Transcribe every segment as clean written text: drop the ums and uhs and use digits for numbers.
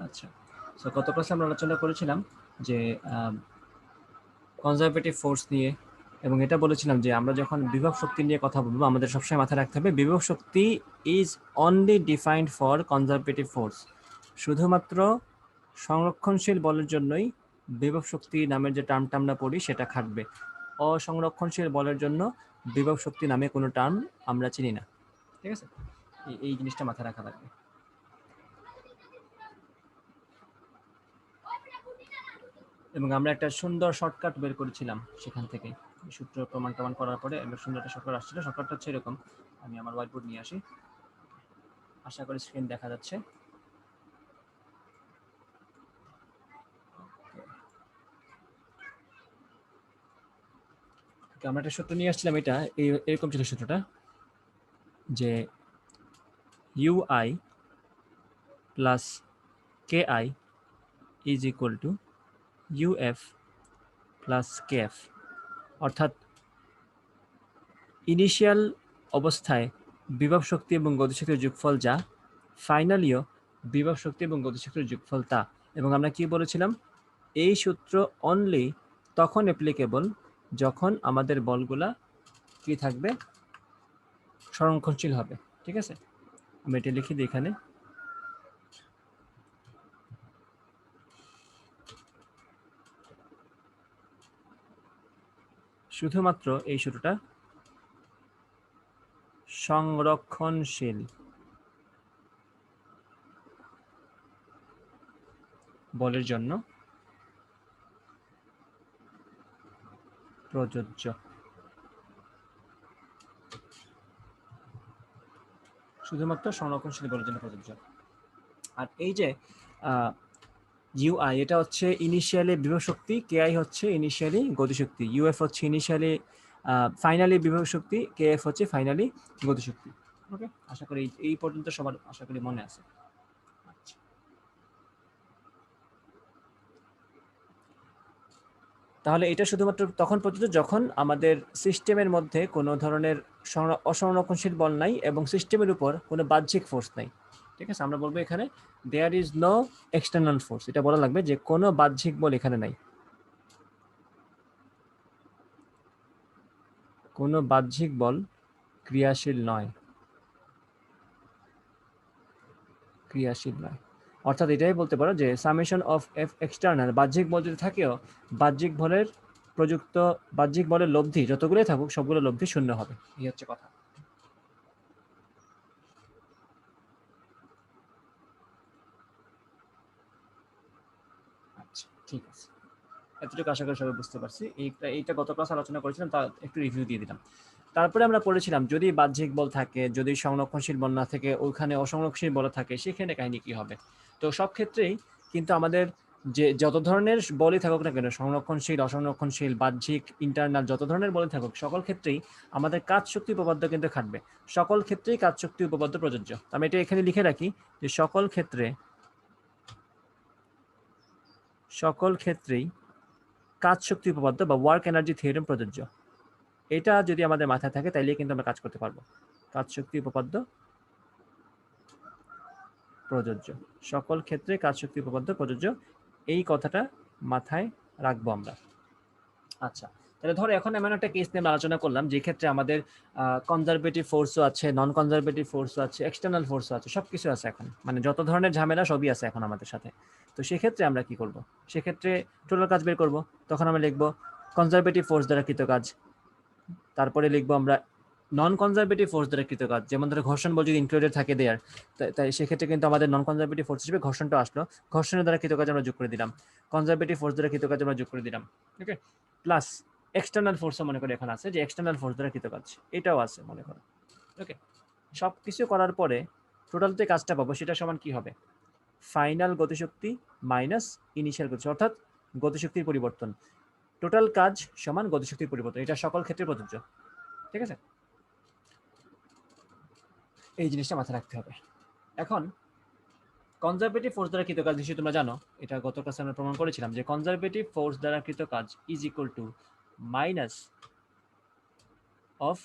আচ্ছা, সো গত ক্লাসে আমরা আলোচনা করেছিলাম যে কনজারভেটিভ ফোর্স নিয়ে, এবং এটা বলেছিলাম যে আমরা যখন বিভব শক্তি নিয়ে কথা বলবো আমাদের সবসময় মাথায় রাখতে হবে বিভব শক্তি is only defined for conservative force. শুধুমাত্র সংরক্ষণশীল বলের জন্যই বিভব শক্তি নামের যে টার্মটা আমরা পড়ি সেটা খাটবে। অসংরক্ষণশীল বলের জন্য বিভব শক্তি নামে কোনো টার্ম আমরা চিনি না। ঠিক আছে, এই জিনিসটা মাথায় রাখা লাগবে। এবং আমরা একটা সুন্দর শর্টকাট বের করেছিলাম সেখান থেকে, সূত্র প্রমাণ করার পরে একটা সুন্দর একটা শর্টকাট আসছিল। শর্টকাটটা হচ্ছে এরকম, আমি আমার হোয়াইট বোর্ড নিয়ে আসি, আশা করি স্ক্রিন দেখা যাচ্ছে। আমরা একটা সূত্র নিয়ে আসছিলাম, এটা এরকম ছিল সূত্রটা, যে U I plus K I is equal to U F plus K F. অর্থাৎ ইনিশিয়াল অবস্থায় বিভব শক্তি এবং গতিশক্তির যোগফল যা, ফাইনালিও বিভব শক্তি এবং গতিশক্তির যোগফল তা। এবং আমরা কি বলেছিলাম, এই সূত্র অনলি তখন অ্যাপ্লিকেবল যখন আমাদের বলগুলা কি থাকবে, সংরক্ষণশীল হবে। ঠিক আছে, আমি এটা লিখে দিই এখানে। শুধুমাত্র এই সূত্রটা সংরক্ষণশীল বলের জন্য প্রযোজ্য। শুধুমাত্র সংরক্ষণশীল বলের জন্য প্রযোজ্য। আর এই যে ইউআই, এটা হচ্ছে ইনিশিয়ালি বিভব শক্তি, কেআই হচ্ছে ইনিশিয়ালি গতিশক্তি, ইউএফ হচ্ছে ইনিশিয়ালি ফাইনালি বিভব শক্তি, কেএফ হচ্ছে ফাইনালি গতিশক্তি। ওকে, আশা করি এই পর্যন্ত সবার আশা করি মনে আছে। তাহলে এটা শুধুমাত্র তখন প্রযোজ্য যখন আমাদের সিস্টেমের মধ্যে কোনো ধরনের অসংরক্ষণশীল বল নাই এবং সিস্টেমের উপর কোনো বাহ্যিক ফোর্স নাই। ঠিক আছে, আমরা বলবো এখানে there is no external force, এটা বলা লাগবে যে কোনো বাহ্যিক বল এখানে নাই, কোনো বাহ্যিক বল ক্রিয়াশীল নয়, ক্রিয়াশীল নয়। অর্থাৎ এটাই বলতে পারো যে সামেশন অফ এফ এক্সটার্নাল, বাহ্যিক বল যদি থাকেও বাহ্যিক বলের প্রযুক্ত বাহ্যিক বলের লব্ধি যতগুলোই থাকুক সবগুলো লব্ধি শূন্য হবে। এই হচ্ছে কথা। আচ্ছা, ঠিক আছে, এতটুকু আশা করি সবাই বুঝতে পারছি। এইটা গত ক্লাস আলোচনা করেছিলাম, তা একটু রিভিউ দিয়ে দিলাম। তারপরে আমরা পড়েছিলাম যদি বাহ্যিক বল থাকে, যদি সংরক্ষণশীল বল না থাকে, ওইখানে অসংরক্ষণশীল বল থাকে, সেখানে কাহিনী কি হবে। তো সব ক্ষেত্রেই কিন্তু আমাদের যে যত ধরনের বলই থাকুক না কেন, সংরক্ষণশীল, অসংরক্ষণশীল, বাহ্যিক, ইন্টারনাল, যত ধরনের বলই থাকুক, সকল ক্ষেত্রেই আমাদের কাজ শক্তি উপপাদ্য কিন্তু খাটবে। সকল ক্ষেত্রেই কাজ শক্তি উপপাদ্য প্রযোজ্য। আমি এটা এখানে লিখে রাখি যে সকল ক্ষেত্রেই কাজ শক্তি উপপাদ্য বা ওয়ার্ক এনার্জি থিওরেম প্রযোজ্য। এটা যদি আমাদের মাথায় থাকে তাইলে কিন্তু আমরা কাজ করতে পারবো। কাজ শক্তি উপপাদ্য প্রযোজ্য, সকল ক্ষেত্রে কাজ শক্তি উপপাদ্য প্রযোজ্য, এই কথাটা মাথায় রাখবো আমরা। আচ্ছা, তাহলে ধরো এখন এমন একটা কেস নিয়ে আমরা আলোচনা করলাম যে ক্ষেত্রে আমাদের কনজারভেটিভ ফোর্সও আছে, নন কনজারভেটিভ ফোর্সও আছে, এক্সটার্নাল ফোর্সও আছে, সবকিছু আছে এখন, মানে যত ধরনের ঝামেলা সবই আছে এখন আমাদের সাথে। তো সেক্ষেত্রে আমরা কি করব, সেক্ষেত্রে টোটাল কাজ বের করব। তখন আমরা লিখবো কনজারভেটিভ ফোর্স দ্বারা কৃত কাজ, তারপরে লিখবো আমরা নন কনজারভেটিভ ফোর্স দ্বারা কৃত কাজ। যেমন ধরো ঘর্ষণ বল যদি ইনক্লুডেড থাকে দেয়ার, তাই সেক্ষেত্রে কিন্তু আমাদের নন কনজারভেটিভ ফোর্স হিসেবে ঘর্ষণটা আসলো, ঘর্ষণের দ্বারা কৃত কাজ আমরা যোগ করে দিলাম, কনজারভেটিভ ফোর্স দ্বারা কৃত কাজ আমরা যোগ করে দিলাম। ওকে, প্লাস এক্সটার্নাল ফোর্সও মনে করি এখন আছে, যে এক্সটার্নাল ফোর্স দ্বারা কৃত কাজ এটাও আছে মনে করো। ওকে, সব কিছু করার পরে টোটাল যে কাজটা পাবো সেটা সমান কি হবে, ফাইনাল গতিশক্তি মাইনাস ইনিশিয়াল গতিশক্তি, অর্থাৎ গতিশক্তির পরিবর্তন। টোটাল কাজ সমান গতিশক্তির পরিবর্তন, এটা সকল ক্ষেত্রে প্রযোজ্য। ঠিক আছে, এই জিনিসটা মাথায় রাখতে হবে। এখন কনজারভেটিভ ফোর্স দ্বারা কৃত কাজ নিশ্চয়ই তোমরা জানো, এটা গত ক্লাসে আমরা প্রমাণ করেছিলাম যে কনজারভেটিভ ফোর্স দ্বারা কৃত কাজ is equal to minus of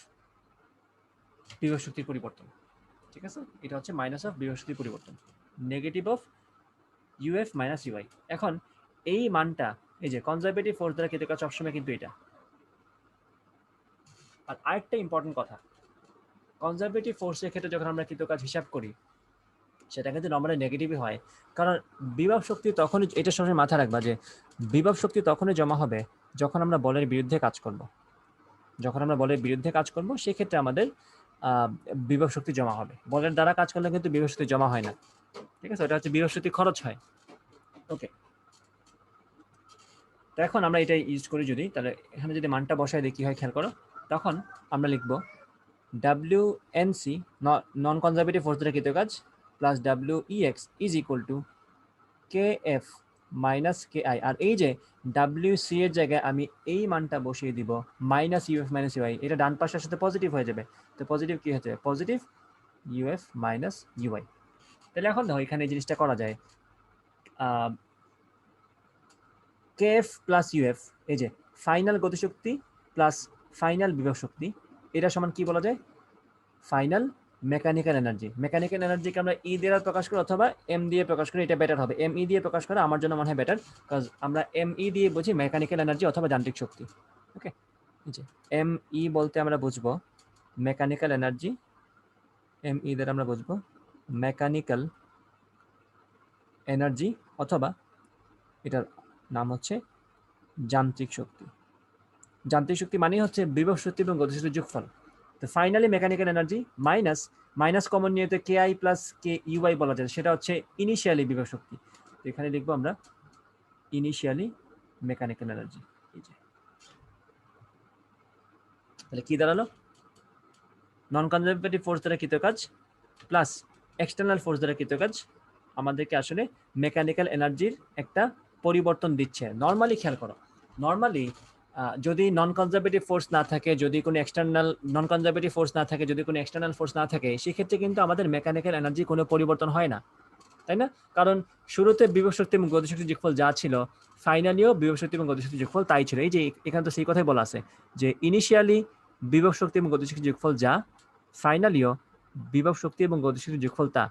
বিভব শক্তির পরিবর্তন। ঠিক আছে, এটা হচ্ছে মাইনাস অফ বিভব শক্তির পরিবর্তন, negative of U F minus U I. এখন এই মানটা এই যে কনজারভেটিভ ফোর্স দ্বারা কৃত কাজ সবসময় কিন্তু এটা। আর আরেকটা ইম্পর্টেন্ট কথা, কনজারভেটিভ ফোর্সের ক্ষেত্রে যখন আমরা কৃত কাজ হিসাব করি সেটা কিন্তু নর্মালি নেগেটিভই হয়, কারণ বিভব শক্তি তখনই, এটা সবসময় মাথায় রাখবা যে বিভব শক্তি তখনই জমা হবে যখন আমরা বলের বিরুদ্ধে কাজ করব। যখন আমরা বলের বিরুদ্ধে কাজ করব সেক্ষেত্রে আমাদের বিভব শক্তি জমা হবে। বলের দ্বারা কাজ করলে কিন্তু বিভব শক্তি জমা হয় না, ঠিক আছে? ওটা হচ্ছে বিভব শক্তি খরচ হয়। ওকে, তো এখন আমরা এটা ইউজ করি যদি, তাহলে এখানে যদি মানটা বসায় দিই কি হয় খেয়াল করো। তখন আমরা লিখব WNC নন কনজারভেটিভ ফোর্স দ্বারা কৃত কাজ plus WEX is equal two KF minus KI। আর এই যে WC এর জায়গায় আমি এই মানটা বসিয়ে দিব মাইনাস UF মাইনাস UI, এটা ডান পাশের সাথে পজিটিভ হয়ে যাবে। তো পজিটিভ কি হচ্ছে, পজিটিভ UF মাইনাস UI। তাহলে এখন দেখো এখানে এই জিনিসটা করা যায়, KF প্লাস UF, এই যে ফাইনাল গতিশক্তি প্লাস ফাইনাল বিভব শক্তি, এটা সমান কি বলা যায়, ফাইনাল মেকানিক্যাল এনার্জি। মেকানিক্যাল এনার্জিকে আমরা ই দিয়ে প্রকাশ করি অথবা এম দিয়ে প্রকাশ করি, এটা বেটার হবে। এম ই দিয়ে প্রকাশ করা আমার জন্য মনে হয় বেটার, কারণ আমরা এম ই দিয়ে বুঝি মেকানিক্যাল এনার্জি অথবা যান্ত্রিক শক্তি। ওকে, জি, এম ই বলতে আমরা বুঝবো মেকানিক্যাল এনার্জি, এম ই দ্বারা আমরা বুঝবো মেকানিক্যাল এনার্জি অথবা এটার নাম হচ্ছে যান্ত্রিক শক্তি। যান্ত্রিক শক্তি মানে হচ্ছে বিভব শক্তি এবং গতিশক্তির যোগফল। তো finally mechanical energy minus minus common নিয়ে তো KI প্লাস KUI বলা যায়, সেটা হচ্ছে ইনিশিয়ালি বিভব শক্তি। তো এখানে লিখবো আমরা ইনিশিয়ালি মেকানিক্যাল এনার্জি। এই যে তাহলে কি দাঁড়ালো, নন কনজারভেটিভ ফোর্স দ্বারা কৃত কাজ প্লাস এক্সটার্নাল ফোর্স দ্বারা কৃত কাজ আমাদেরকে আসলে মেকানিক্যাল এনার্জির একটা পরিবর্তন দিচ্ছে। নর্মালি খেয়াল করো, নর্মালি যদি নন কনজারভেটিভ ফোর্স না থাকে, যদি কোনো এক্সটার্নাল নন কনজারভেটিভ ফোর্স না থাকে, যদি কোনো এক্সটার্নাল ফোর্স না থাকে, সেক্ষেত্রে কিন্তু আমাদের মেকানিক্যাল এনার্জি কোনো পরিবর্তন হয় না, তাই না? কারণ শুরুতে বিভব শক্তি এবং গতিশক্তির যোগফল যা ছিল, ফাইনালিও বিভব শক্তি এবং গতিশক্তির যোগফল তাই ছিল। এই যে এখানে তো সেই কথাই বলা আছে যে ইনিশিয়ালি বিভব শক্তি এবং গতিশক্তির যোগফল যা, ফাইনালিও বিভব শক্তি এবং গতিশক্তির যোগফল তা।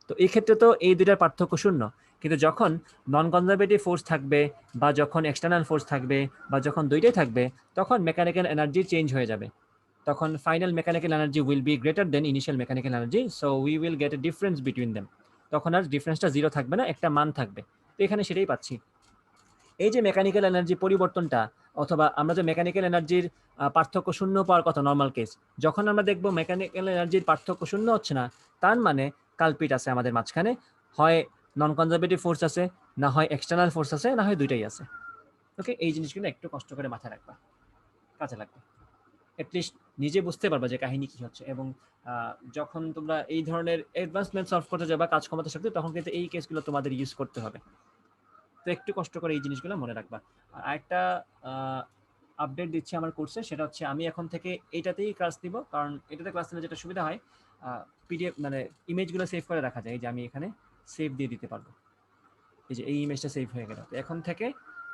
তো এই ক্ষেত্রে তো এই দুইটার পার্থক্য শূন্য, কিন্তু যখন নন কনজারভেটিভ ফোর্স থাকবে বা যখন এক্সটার্নাল ফোর্স থাকবে বা যখন দুইটাই থাকবে, তখন মেকানিক্যাল এনার্জি চেঞ্জ হয়ে যাবে। তখন final mechanical energy will be greater than initial mechanical energy, so we will get a difference between them. তখন আর ডিফারেন্সটা জিরো থাকবে না, একটা মান থাকবে। তো এখানে সেটাই পাচ্ছি। এই যে মেকানিক্যাল এনার্জি পরিবর্তনটা, অথবা আমরা যে মেকানিক্যাল এনার্জির পার্থক্য শূন্য পাওয়ার কথা নর্মাল কেস, যখন আমরা দেখব মেকানিক্যাল এনার্জির পার্থক্য শূন্য হচ্ছে না, তার মানে কালপিট আছে আমাদের মাঝখানে, হয় নন কনজারভেটিভ ফোর্স আছে, না হয় এক্সটার্নাল ফোর্স আছে, না হয় দুইটাই আছে। ওকে, এই জিনিসগুলো একটু কষ্ট করে মাথায় রাখবা, কাজে লাগবে। অ্যাটলিস্ট নিজে বুঝতে পারবা যে কাহিনী কি হচ্ছে, এবং যখন তোমরা এই ধরনের অ্যাডভান্সমেন্ট সলভ করতে যাবা কাজ ক্ষমতা শক্তি, তখন কিন্তু এই কেসগুলো তোমাদের ইউজ করতে হবে। তো একটু কষ্ট করে এই জিনিসগুলো মনে রাখবা। আর আরেকটা আপডেট দিচ্ছি আমার কোর্সে, সেটা হচ্ছে আমি এখন থেকে এইটাতেই ক্লাস দিব, কারণ এটাতে ক্লাস নিলে যেটা সুবিধা হয়, পিডিএফ মানে ইমেজগুলো সেভ করে রাখা যায়। এই যে আমি এখানে সেভ দিয়ে দিতে পারবো, এই যে এই ইমেজটা সেভ হয়ে গেল। তো এখন থেকে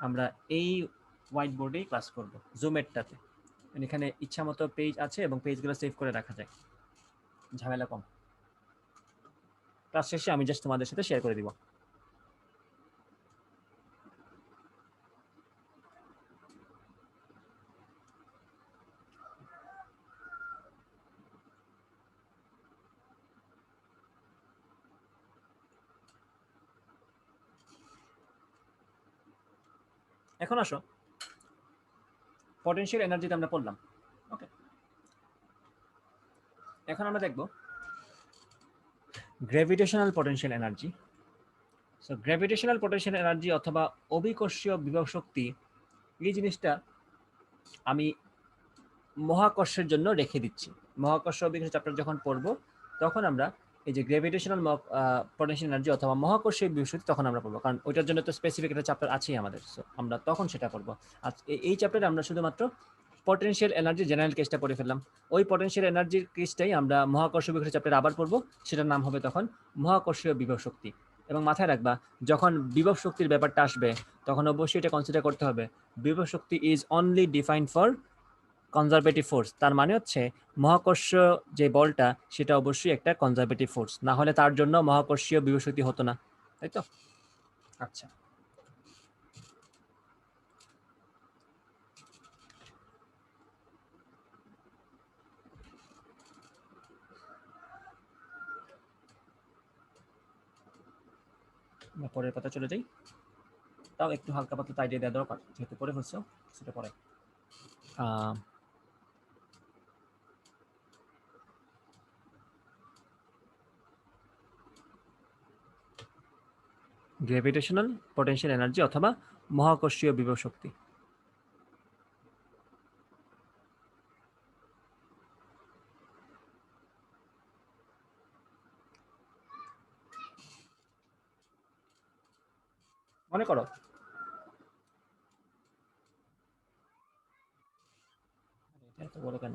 আমরা এই হোয়াইট বোর্ডেই ক্লাস করব, জুমেরটাতে। এখানে ইচ্ছা মতো পেজ আছে এবং পেজগুলো সেভ করে রাখা যায়, ঝামেলা কম। ক্লাস শেষে আমি জাস্ট তোমাদের সাথে শেয়ার করে দিব। এখন আসো পটেনশিয়াল এনার্জিতে আমরা পড়লাম। ওকে, এখন আমরা দেখব gravitational potential energy. So gravitational potential energy অথবা অভিকর্ষীয় বিভব শক্তি, এই জিনিসটা আমি মহাকর্ষের জন্য রেখে দিচ্ছি। মহাকর্ষ অভিকর্ষ চ্যাপ্টার যখন পড়বো, তখন আমরা এই যে গ্র্যাভিটেশনাল পটেনশিয়াল এনার্জি অথবা মহাকর্ষীয় বিভব শক্তি তখন আমরা পড়বো, কারণ ওইটার জন্য তো স্পেসিফিক একটা চ্যাপ্টার আছেই আমাদের। সো আমরা তখন সেটা পড়বো। আর এই চ্যাপ্টারে আমরা শুধুমাত্র পটেনশিয়াল এনার্জি জেনারেল কেসটা পড়ে ফেললাম। ওই পটেনশিয়াল এনার্জির কেসটাই আমরা মহাকর্ষ বিভব চ্যাপ্টারে আবার পড়বো, সেটার নাম হবে তখন মহাকর্ষীয় বিভব শক্তি। এবং মাথায় রাখবা, যখন বিভব শক্তির ব্যাপারটা আসবে, তখন অবশ্যই এটা কনসিডার করতে হবে বিভব শক্তি is only defined for conservative force. তার মানে হচ্ছে মহাকর্ষ যে বলটা, সেটা অবশ্যই একটা কনজারভেটিভ ফোর্স, না হলে তার জন্য মহাকর্ষীয় বিভব শক্তি হতো না, তাই তো? আচ্ছা, পরের কথা চলে যাই। তাও একটু হালকা পাতলা আইডিয়া দেওয়া দরকার, যেহেতু পরে ফেলছো সেটা পরে। গ্র্যাভিটেশনাল পটেনশিয়াল এনার্জি অথবা মহাকর্ষীয় বিভব শক্তি। মনে করো এত বড় কেন?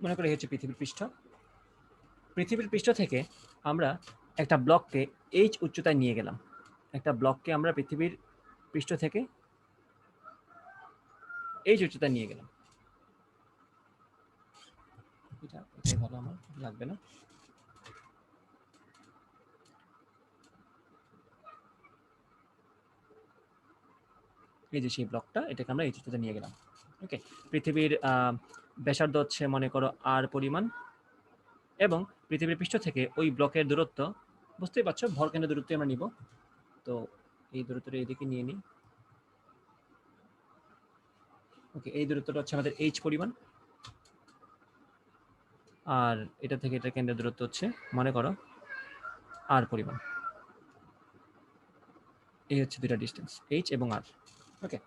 মনে করি হচ্ছে পৃথিবীর পৃষ্ঠ। পৃথিবীর পৃষ্ঠ থেকে আমরা একটা ব্লককে এইচ উচ্চতায় নিয়ে গেলাম। একটা ব্লককে আমরা পৃথিবীর পৃষ্ঠ থেকে এইচ উচ্চতায় নিয়ে গেলাম। এটাই ভালো, আমার লাগবে না। এই যে সেই ব্লকটা, এটাকে আমরা এইচ উচ্চতায় নিয়ে গেলাম। ওকে, পৃথিবীর ব্যাসার্ধ হচ্ছে মনে করো আর পরিমাণ, এবং পৃথিবীর পৃষ্ঠ থেকে ওই ব্লকের দূরত্ব, বুঝতেই পারছো ভরকেন্দ্রের দূরত্ব আমরা নিব। তো এই দূরত্বটা এইদিকে নিয়ে নিই। ওকে, এই দূরত্বটা হচ্ছে আমাদের এইচ পরিমাণ, আর এটা থেকে এটা কেন্দ্রের দূরত্ব হচ্ছে মনে করো আর পরিমাণ। এই হচ্ছে দুটা ডিস্টেন্স, এইচ এবং আর। ওকে,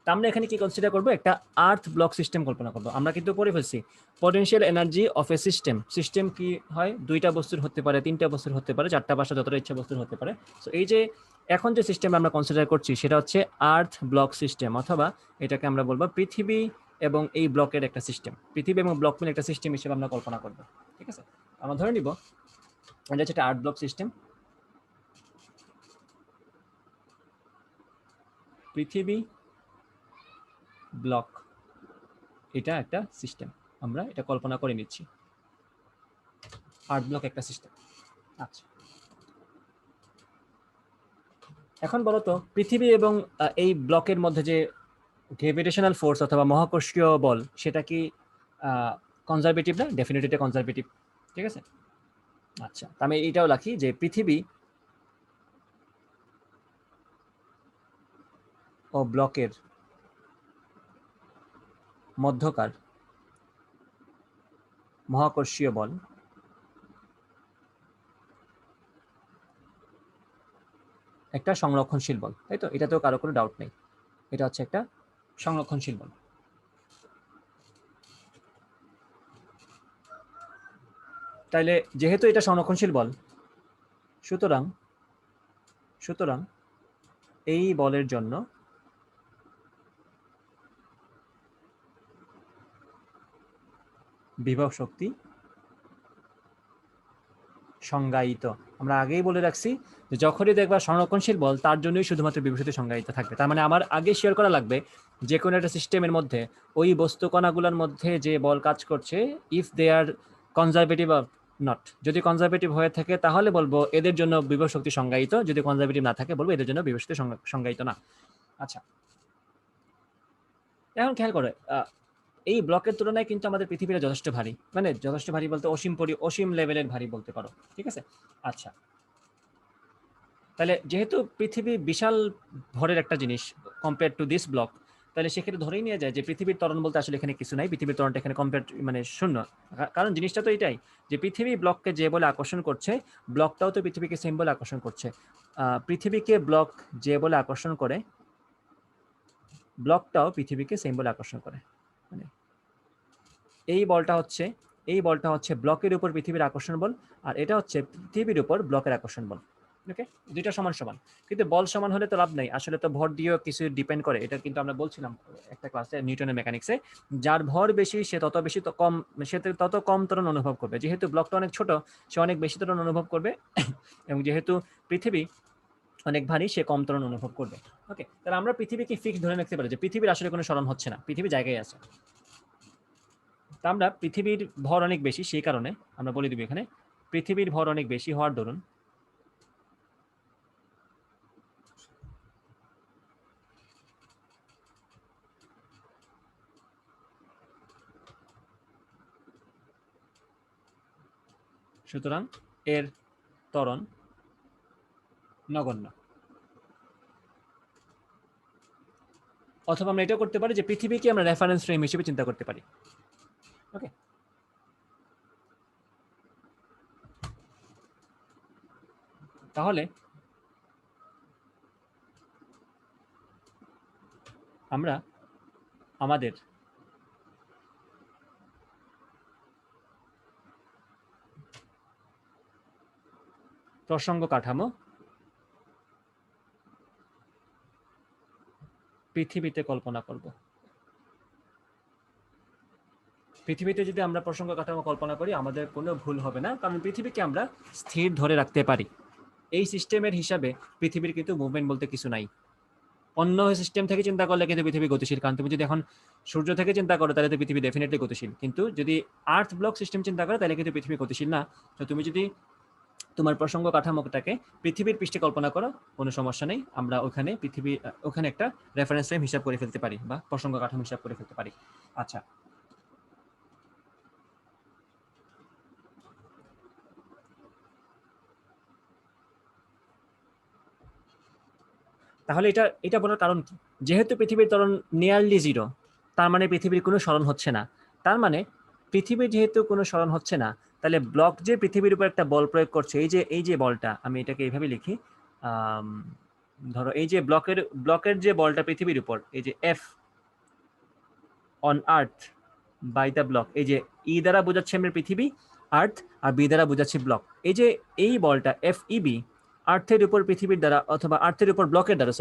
তা আমরা এখানে কি কনসিডার করবো? একটা আর্থ ব্লক সিস্টেম কল্পনা করবো। আমরা কিন্তু পড়ে ফেলছি potential energy of a system. System কি হয়? দুইটা বস্তুর হতে পারে, তিনটা বস্তুর হতে পারে, চারটা পাঁচটা যতটা ইচ্ছা বস্তুর হতে পারে। সো এই যে এখন যে সিস্টেম আমরা কনসিডার করছি সেটা হচ্ছে আর্থ ব্লক সিস্টেম, অথবা এটাকে আমরা বলবো পৃথিবী এবং এই ব্লকের একটা সিস্টেম। পৃথিবী এবং ব্লক মিলে একটা সিস্টেম হিসেবে আমরা কল্পনা করবো। ঠিক আছে, আমরা ধরে নিব এটা হচ্ছে একটা আর্থ ব্লক সিস্টেম। পৃথিবী ব্লক, এটা একটা সিস্টেম, আমরা এটা কল্পনা করে নিচ্ছি আর্থ ব্লক একটা সিস্টেম। আচ্ছা, এখন বলো তো পৃথিবী এবং এই ব্লকের মধ্যে যে গ্রেভিটেশনাল ফোর্স অথবা মহাকর্ষীয় বল, সেটা কি কনজারভেটিভ না? ডেফিনেটলি এটা কনজারভেটিভ। ঠিক আছে, আচ্ছা, আমি এটাও রাখি যে পৃথিবী ও ব্লকের মধ্যকার মহাকর্ষীয় বল একটা সংরক্ষণশীল বল, তাই তো? এটাতেও কারো কোনো ডাউট নেই, এটা হচ্ছে একটা সংরক্ষণশীল বল। তাইলে যেহেতু এটা সংরক্ষণশীল বল, সুতরাং সুতরাং এই বলের জন্য বিভব শক্তি সংজ্ঞায়িত। আমরা আগেই বলে রাখছি যে যখনই দেখবা সংরক্ষণশীল বল, তার জন্যই শুধুমাত্র বিভব শক্তি সংজ্ঞায়িত থাকবে। তার মানে আমার আগে শেয়ার করা লাগবে যে কোনো একটা সিস্টেমের মধ্যে ওই বস্তু কণাগুলোর মধ্যে যে বল কাজ করছে, if they are conservative or not. যদি কনজারভেটিভ হয়ে থাকে তাহলে বলবো এদের জন্য বিভব শক্তি সংজ্ঞায়িত, যদি কনজারভেটিভ না থাকে বলবো এদের জন্য বিভব শক্তি সংজ্ঞায়িত না। আচ্ছা, এখন খেয়াল করে এই ব্লকের তুলনায় কিন্তু আমাদের পৃথিবীটা যথেষ্ট ভারী, মানে যথেষ্ট ভারী বলতে অসীম লেভেলের ভারী বলতে পারো। ঠিক আছে, আচ্ছা, তাহলে যেহেতু পৃথিবী বিশাল ভরের একটা জিনিস কম্পেয়ার টু দিস ব্লক, তাহলে সেক্ষেত্রে ধরেই নিয়ে যায় যে পৃথিবীর ত্বরণ বলতে আসলে এখানে কিছু নাই, পৃথিবীর ত্বরণটা এখানে কম্পেয়ার মানে শূন্য। কারণ জিনিসটা তো এটাই যে পৃথিবী ব্লককে যে বলে আকর্ষণ করছে, ব্লকটাও তো পৃথিবীকে সেম বলে আকর্ষণ করছে। পৃথিবীকে ব্লক যে বলে আকর্ষণ করে, ব্লকটাও পৃথিবীকে সেম বলে আকর্ষণ করে। মানে এই বলটা হচ্ছে ব্লকের উপর পৃথিবীর আকর্ষণ বল, আর এটা হচ্ছে পৃথিবীর উপর ব্লকের আকর্ষণ বল। ওকে, দুইটা সমান সমান। কিন্তু বল সমান হলে তো লাভ নাই, আসলে তো ভর দিয়েও কিছু ডিপেন্ড করে। এটা কিন্তু আমরা বলছিলাম একটা ক্লাসে নিউটনের মেকানিক্সে, যার ভর বেশি সে তত বেশি তো কম, সে তত কম ত্বরণ অনুভব করবে। যেহেতু ব্লকটা অনেক ছোট, সে অনেক বেশি ত্বরণ অনুভব করবে এবং যেহেতু পৃথিবী অনেক ভারী, সে কম ত্বরণ অনুভব করবে। ওকে, তাহলে আমরা পৃথিবীকে ফিক্স ধরে রাখতে পারি যে পৃথিবীর আসলে কোনো সরণ হচ্ছে না, পৃথিবী জায়গায় আছে। তা আমরা পৃথিবীর ভর অনেক বেশি, সেই কারণে আমরা বলে দিব এখানে পৃথিবীর ভর অনেক বেশি হওয়ার দরুন সুতরাং এর ত্বরণ নগণ্য। অথবা আমরা এটাও করতে পারি যে পৃথিবীকে আমরা রেফারেন্স ফ্রেম হিসেবে চিন্তা করতে পারি। ওকে, তাহলে আমরা আমাদের প্রসঙ্গ কাঠামো পৃথিবীতে কল্পনা করব। পৃথিবীতে যদি আমরা প্রসঙ্গ কাঠামো কল্পনা করি আমাদের কোনো ভুল হবে না, কারণ পৃথিবীকে আমরা স্থির ধরে রাখতে পারি। এই সিস্টেমের হিসাবে পৃথিবীর কিন্তু মুভমেন্ট বলতে কিছু নাই। অন্য সিস্টেম থেকে চিন্তা করলে কিন্তু পৃথিবী গতিশীল, কারণ তুমি যদি এখন সূর্য থেকে চিন্তা করো তাহলে তো পৃথিবী ডেফিনেটলি গতিশীল, কিন্তু যদি আর্থ ব্লক সিস্টেম চিন্তা করো তাহলে কিন্তু পৃথিবী গতিশীল না। তো তুমি যদি তোমার প্রসঙ্গ কাঠামোটাকে পৃথিবীর পৃষ্ঠে কল্পনা করো কোনো সমস্যা নেই, আমরা ওখানে একটা রেফারেন্স ফ্রেম হিসাব করে ফেলতে পারি বা প্রসঙ্গ কাঠামো হিসাব করে ফেলতে পারি। আচ্ছা, তাহলে এটা বলার কারণ কি? যেহেতু পৃথিবীর ত্বরণ নিয়ারলি জিরো, তার মানে পৃথিবীর কোনো সরণ হচ্ছে না। তার মানে পৃথিবীর যেহেতু কোনো সরণ হচ্ছে না, তাহলে ব্লক যে পৃথিবীর উপর একটা বল প্রয়োগ করছে, এই যে বলটা, আমি এটাকে এইভাবে লিখি, ধরো এই যে ব্লকের যে বলটা পৃথিবীর উপর, এই যে F on earth by the block, এই যে ই দ্বারা বোঝাচ্ছে আমরা পৃথিবী আর্থ, আর বি দ্বারা বোঝাচ্ছি ব্লক। এই যে এই বলটা এফ ইবি আর্থের উপর পৃথিবীর দ্বারা, অথবা আর্থের উপর ব্লকের দ্বারা,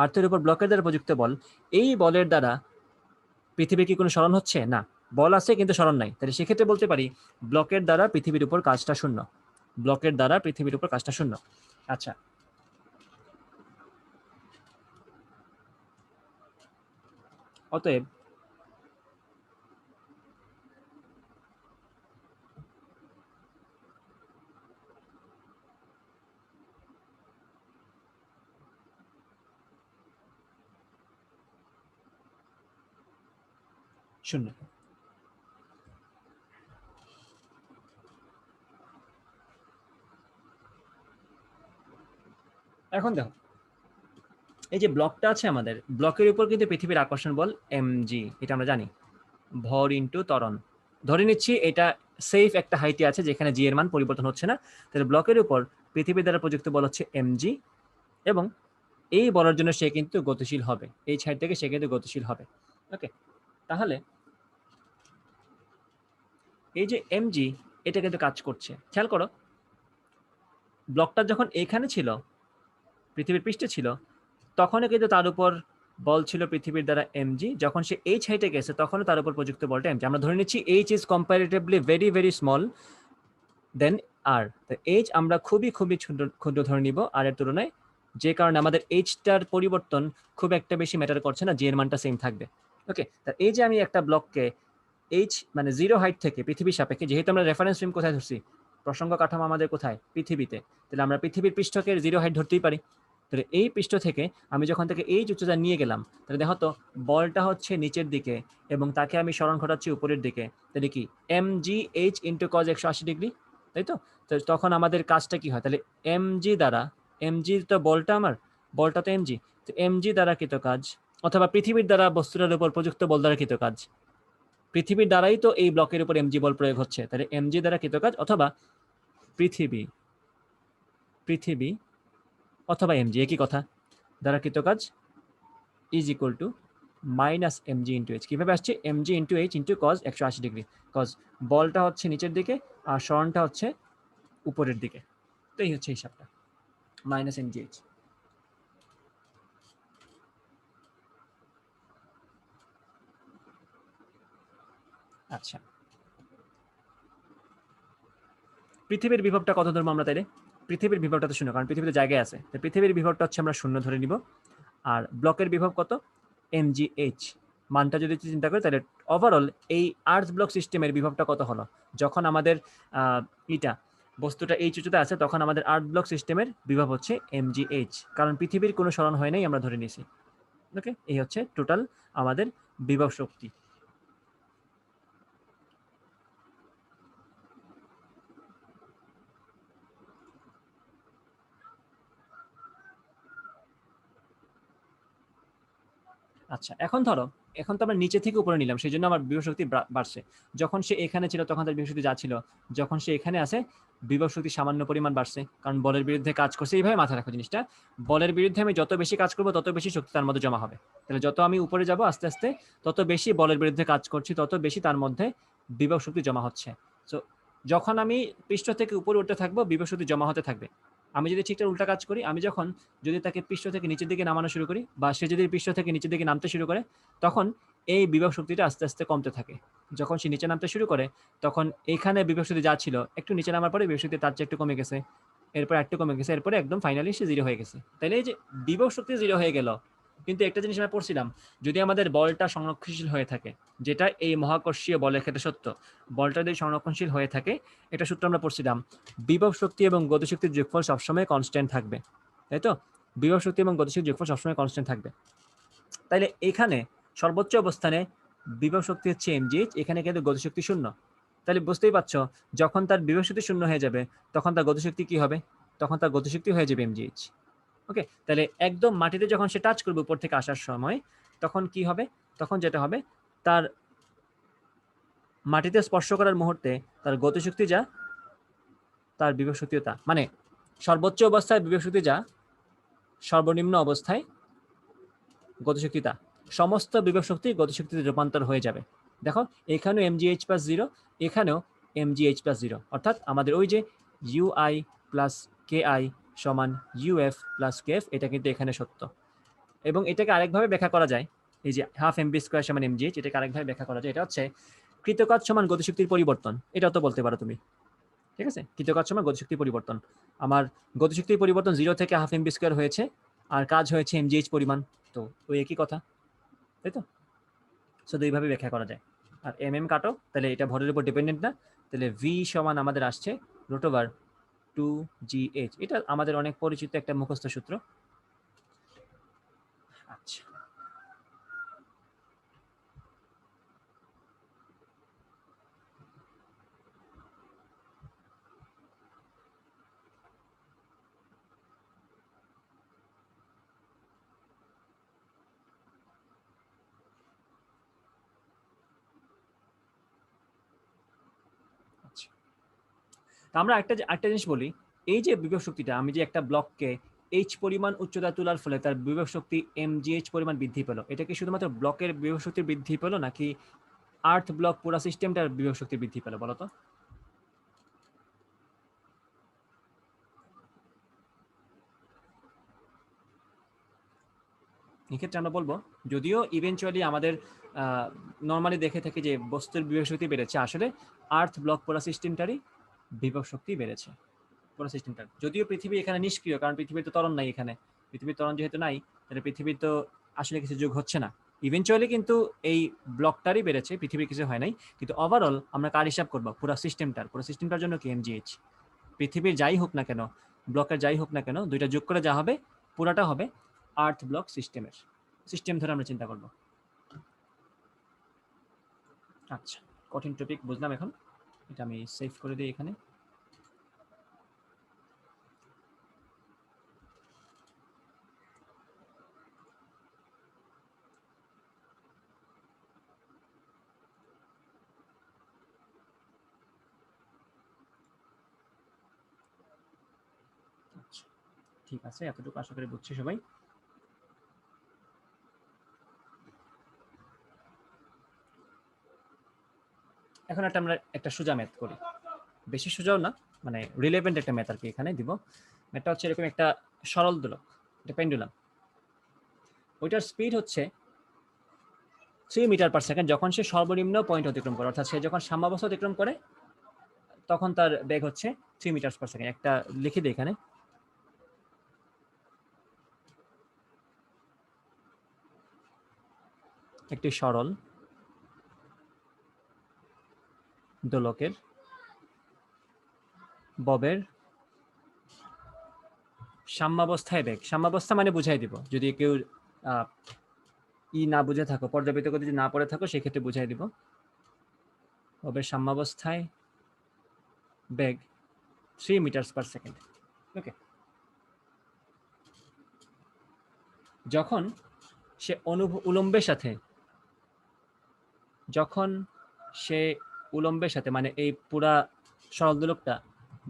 আর্থের উপর ব্লকের দ্বারা প্রযুক্ত বল, এই বলের দ্বারা পৃথিবীর কি কোনো সরণ হচ্ছে? না, বল আছে কিন্তু সরণ নাই। তাহলে সেক্ষেত্রে বলতে পারি ব্লকের দ্বারা পৃথিবীর উপর কাজটা শূন্য, ব্লকের দ্বারা পৃথিবীর উপর কাজটা শূন্য। আচ্ছা, অতএব শূন্য। এখন দেখো এই যে ব্লকটা আছে আমাদের, ব্লকের উপর কিন্তু পৃথিবীর আকর্ষণ বল mg, এটা আমরা জানি, ভর ইনটু ত্বরণ। ধরে নিচ্ছি এটা সেফ একটা হাইটে আছে যেখানে জি এর মান পরিবর্তন হচ্ছে না, তাহলে ব্লকের উপর পৃথিবীর দ্বারা প্রযুক্ত বল হচ্ছে mg, এবং এই বলার জন্য সে কিন্তু গতিশীল হবে, এই সাইড থেকে সে কিন্তু গতিশীল হবে। ওকে, তাহলে এই যে mg এটা কিন্তু কাজ করছে। খেয়াল করো, ব্লকটা যখন এখানে ছিল, পৃথিবীর পৃষ্ঠে ছিল, তখনও কিন্তু তার উপর বল ছিল পৃথিবীর দ্বারা mg, যখন সে এইচ হাইটে গেছে তখনও তার উপর প্রযুক্ত বলটা mg। আমরা ধরে নিচ্ছি H is comparatively very very small then R, তো এইচ আমরা খুবই খুবই ক্ষুদ্র ধরে নিব আর এর তুলনায়, যে কারণে আমাদের এইচটার পরিবর্তন খুব একটা বেশি ম্যাটার করছে না, জি এর মানটা সেম থাকবে। ওকে, তা এই যে আমি একটা ব্লককে এইচ মানে জিরো হাইট থেকে পৃথিবীর সাপেক্ষে, যেহেতু আমরা রেফারেন্স ফ্রেম কোথায় ধরছি, প্রসঙ্গ কাঠামো আমাদের কোথায়, পৃথিবীতে, তাহলে আমরা পৃথিবীর পৃষ্ঠকে জিরো হাইট ধরতেই পারি। তাহলে এই পৃষ্ঠ থেকে আমি যখন থেকে এই উচ্চতা নিয়ে গেলাম, তাহলে দেখো তো বলটা হচ্ছে নিচের দিকে এবং তাকে আমি সরণ ঘটাচ্ছি উপরের দিকে, তাহলে কি mgh ইন্টু কজ 180 ডিগ্রি, তাই তো? তো তখন আমাদের কাজটা কি হয়, তাহলে mg দ্বারা, mg তো বলটা আমার, বলটা তো mg, তো mg দ্বারা কৃত কাজ, অথবা পৃথিবীর দ্বারা বস্তুটার উপর প্রযুক্ত বল দ্বারা কৃত কাজ, পৃথিবীর দ্বারাই তো এই ব্লকের উপর mg বল প্রয়োগ হচ্ছে, তাহলে mg দ্বারা কৃত কাজ, অথবা পৃথিবী পৃথিবী অথবা mg একই কথা, দ্বারা কৃত কাজ is equal to minus mg into H. কীভাবে আসছে? mg into H into cos 180 degree, cos বলটা হচ্ছে নিচের দিকে আর সরণটা হচ্ছে উপরের দিকে, তো এই হচ্ছে হিসাবটা, মাইনাস mg এইচ। আচ্ছা, পৃথিবীর বিভবটা কত ধরবো আমরা তাইলে? পৃথিবীর বিভবটা তো শূন্য, কারণ পৃথিবীতে জায়গায় আছে, তো পৃথিবীর বিভবটা হচ্ছে আমরা শূন্য ধরে নিব। আর ব্লকের বিভব কত? mgh, মানটা যদি চিন্তা করি তাহলে ওভারঅল এই আর্থ ব্লক সিস্টেমের বিভবটা কত হলো, যখন আমাদের বস্তুটা এই উচ্চতায় আছে তখন আমাদের আর্থ ব্লক সিস্টেমের বিভব হচ্ছে mgh, কারণ পৃথিবীর কোনো সরণ হয় নাই আমরা ধরে নিছি। ওকে, এই হচ্ছে টোটাল আমাদের বিভব শক্তি। আচ্ছা, এখন ধরো এখন তো আমরা নিচে থেকে উপরে নিলাম, সেই জন্য আমার বিভব শক্তি বাড়ছে। যখন সে এখানে ছিল তখন তার বিভব শক্তি যা ছিল, যখন সে এখানে আছে বিভব শক্তি সামান্য পরিমাণ বাড়ছে, কারণ বলের বিরুদ্ধে কাজ করছে। এইভাবে মাথায় রাখো জিনিসটা, বলের বিরুদ্ধে আমি যত বেশি কাজ করবো তত বেশি শক্তি তার মধ্যে জমা হবে। তাহলে যত আমি উপরে যাব আস্তে আস্তে তত বেশি বলের বিরুদ্ধে কাজ করছি, তত বেশি তার মধ্যে বিভব শক্তি জমা হচ্ছে। সো যখন আমি পৃষ্ঠ থেকে উপরে উঠতে থাকবো বিভব শক্তি জমা হতে থাকবে। আমি যদি ঠিকঠাক উল্টা কাজ করি, আমি যখন যদি তাকে পৃষ্ঠ থেকে নিচের দিকে নামানো শুরু করি বা সে যদি পৃষ্ঠ থেকে নিচের দিকে নামতে শুরু করে, তখন এই বিভব শক্তিটা আস্তে আস্তে কমতে থাকে। যখন সে নিচে নামতে শুরু করে তখন এইখানে বিভব শক্তি যা ছিল একটু নিচে নামার পরে বিভব শক্তি তার চেয়ে একটু কমে গেছে, এরপর একটু কমে গেছে, এরপরে একদম ফাইনালি সে জিরো হয়ে গেছে। তাইলে এই যে বিভব শক্তি জিরো হয়ে গেল, কিন্তু একটা জিনিস আমরা পড়ছিলাম, যদি আমাদের বলটা সংরক্ষণশীল হয়ে থাকে, যেটা এই মহাকর্ষীয় বলের ক্ষেত্রে সত্য, বলটা যদি সংরক্ষণশীল হয়ে থাকে, এটা সূত্র আমরা পড়ছিলাম, বিভব শক্তি এবং গতিশক্তির যোগফল সবসময় কনস্ট্যান্ট থাকবে, তাই তো? বিভব শক্তি এবং গতিশক্তির যোগফল সবসময় কনস্ট্যান্ট থাকবে। তাইলে এখানে সর্বোচ্চ অবস্থানে বিভব শক্তি হচ্ছে mgh, এখানে কিন্তু গতিশক্তি শূন্য। তাহলে বুঝতেই পারছো, যখন তার বিভব শক্তি শূন্য হয়ে যাবে তখন তার গতিশক্তি কি হবে? তখন তার গতিশক্তি হয়ে যাবে mgh। ওকে, তাহলে একদম মাটিতে যখন সে টাচ করবে উপর থেকে আসার সময়, তখন কি হবে? তখন যেটা হবে, তার মাটিতে স্পর্শ করার মুহূর্তে তার গতিশক্তি যা, তার বিভব শক্তিও তা। মানে সর্বোচ্চ অবস্থায় বিভব শক্তি যা, সর্বনিম্ন অবস্থায় গতিশক্তি তা। সমস্ত বিভব শক্তি গতিশক্তিতে রূপান্তর হয়ে যাবে। দেখো এখানেও mgh প্লাস জিরো, এখানেও mgh প্লাস জিরো, অর্থাৎ আমাদের ওই যে ui প্লাস ki সমান uf প্লাস kf, এটা কিন্তু এখানে সত্য। এবং এটাকে আরেকভাবে ব্যাখ্যা করা যায়, এই যে হাফ mv স্কোয়ার সমান mgh, এটাকে আরেকভাবে ব্যাখ্যা করা যায়, এটা হচ্ছে কৃতকাজ সমান গতিশক্তির পরিবর্তন। এটাও তো বলতে পারো তুমি, ঠিক আছে? কৃতকাজ সমান গতিশক্তির পরিবর্তন। আমার গতিশক্তির পরিবর্তন 0 থেকে হাফ mv স্কোয়ার হয়েছে, আর কাজ হয়েছে mgh পরিমাণ, তো ওই একই কথা, তাই তো? সো এইভাবে ব্যাখ্যা করা যায়। আর কাটো, তাহলে এটা ভরের উপর ডিপেন্ডেন্ট না, তাহলে v সমান আমাদের আসছে √2gh। এটা আমাদের অনেক পরিচিত একটা মুখস্থ সূত্র। আচ্ছা, আচ্ছা, আমরা একটা জিনিস বলি, এই যে বিভব শক্তিটা, আমি যে একটা ব্লককে h পরিমাণ উচ্চতা তোলার ফলে তার বিভব শক্তি mgh পরিমাণ বৃদ্ধি পেল, এটা কি শুধুমাত্র ব্লকের বিভব শক্তির বৃদ্ধি পেল, নাকি আর্থ ব্লক পুরা সিস্টেমটার বিভব শক্তি বৃদ্ধি পেল বলো তো? এক্ষেত্রে আমরা বলবো, যদিও ইভেনচুয়ালি আমাদের নর্মালি দেখে থাকি যে বস্তুর বিভব শক্তি বেড়েছে, আসলে আর্থ ব্লক পুরা সিস্টেমটারই বিভব শক্তি বেড়েছে, পুরো সিস্টেমটার। যদিও পৃথিবী এখানে নিষ্ক্রিয়, কারণ পৃথিবীর তো ত্বরণ নাই এখানে, পৃথিবীর ত্বরণ যেহেতু নাই, তাহলে পৃথিবীর তো আসলে কিছু যোগ হচ্ছে না। ইভেনচুয়ালি কিন্তু এই ব্লকটারই বেড়েছে, পৃথিবীর কিছু হয় নাই। কিন্তু ওভারঅল আমরা কার হিসাব করবো? পুরো সিস্টেমটার জন্য কি mgh। পৃথিবীর যাই হোক না কেন, ব্লকের যাই হোক না কেন, দুইটা যোগ করে যা হবে পুরাটা হবে আর্থ ব্লক সিস্টেমের। সিস্টেম ধরে আমরা চিন্তা করব। আচ্ছা, কঠিন টপিক বুঝলাম। এখন এটা আমি সেভ করে দিই এখানে। আচ্ছা, ঠিক আছে, এতটুকু আশা করি বুঝছি সবাই। এখন আমরা একটা সোজা ম্যাথ করি, বেশি সোজাও না, মানে রিলেভেন্ট একটা ম্যাথ আর কি এখানে দিব। ম্যাথটা হচ্ছে এরকম, একটা সরল দোলক, এটা পেন্ডুলাম, ওইটার স্পিড হচ্ছে 3 মিটার পার সেকেন্ড যখন সে সর্বনিম্ন পয়েন্ট অতিক্রম করে, অর্থাৎ সে যখন সাম্যাবস্থা অতিক্রম করে তখন তার বেগ হচ্ছে 3 মিটার পার সেকেন্ড। একটা লিখে দিই এখানে, একটি সরল দোলকের ববের সাম্যাবস্থায় বেগ, সাম্যাবস্থা মানে বুঝাই দিব, যদি কেউ না বুঝে থাকো, পর্যাবৃত্ত যদি না পড়ে থাকো সেক্ষেত্রে বুঝাই দিব। ববের সাম্যাবস্থায় বেগ 3 মিটার পার সেকেন্ড। ওকে, যখন সে উলম্বের সাথে, যখন সে উলম্বের সাথে মানে এই পুরা সরল দোলকটা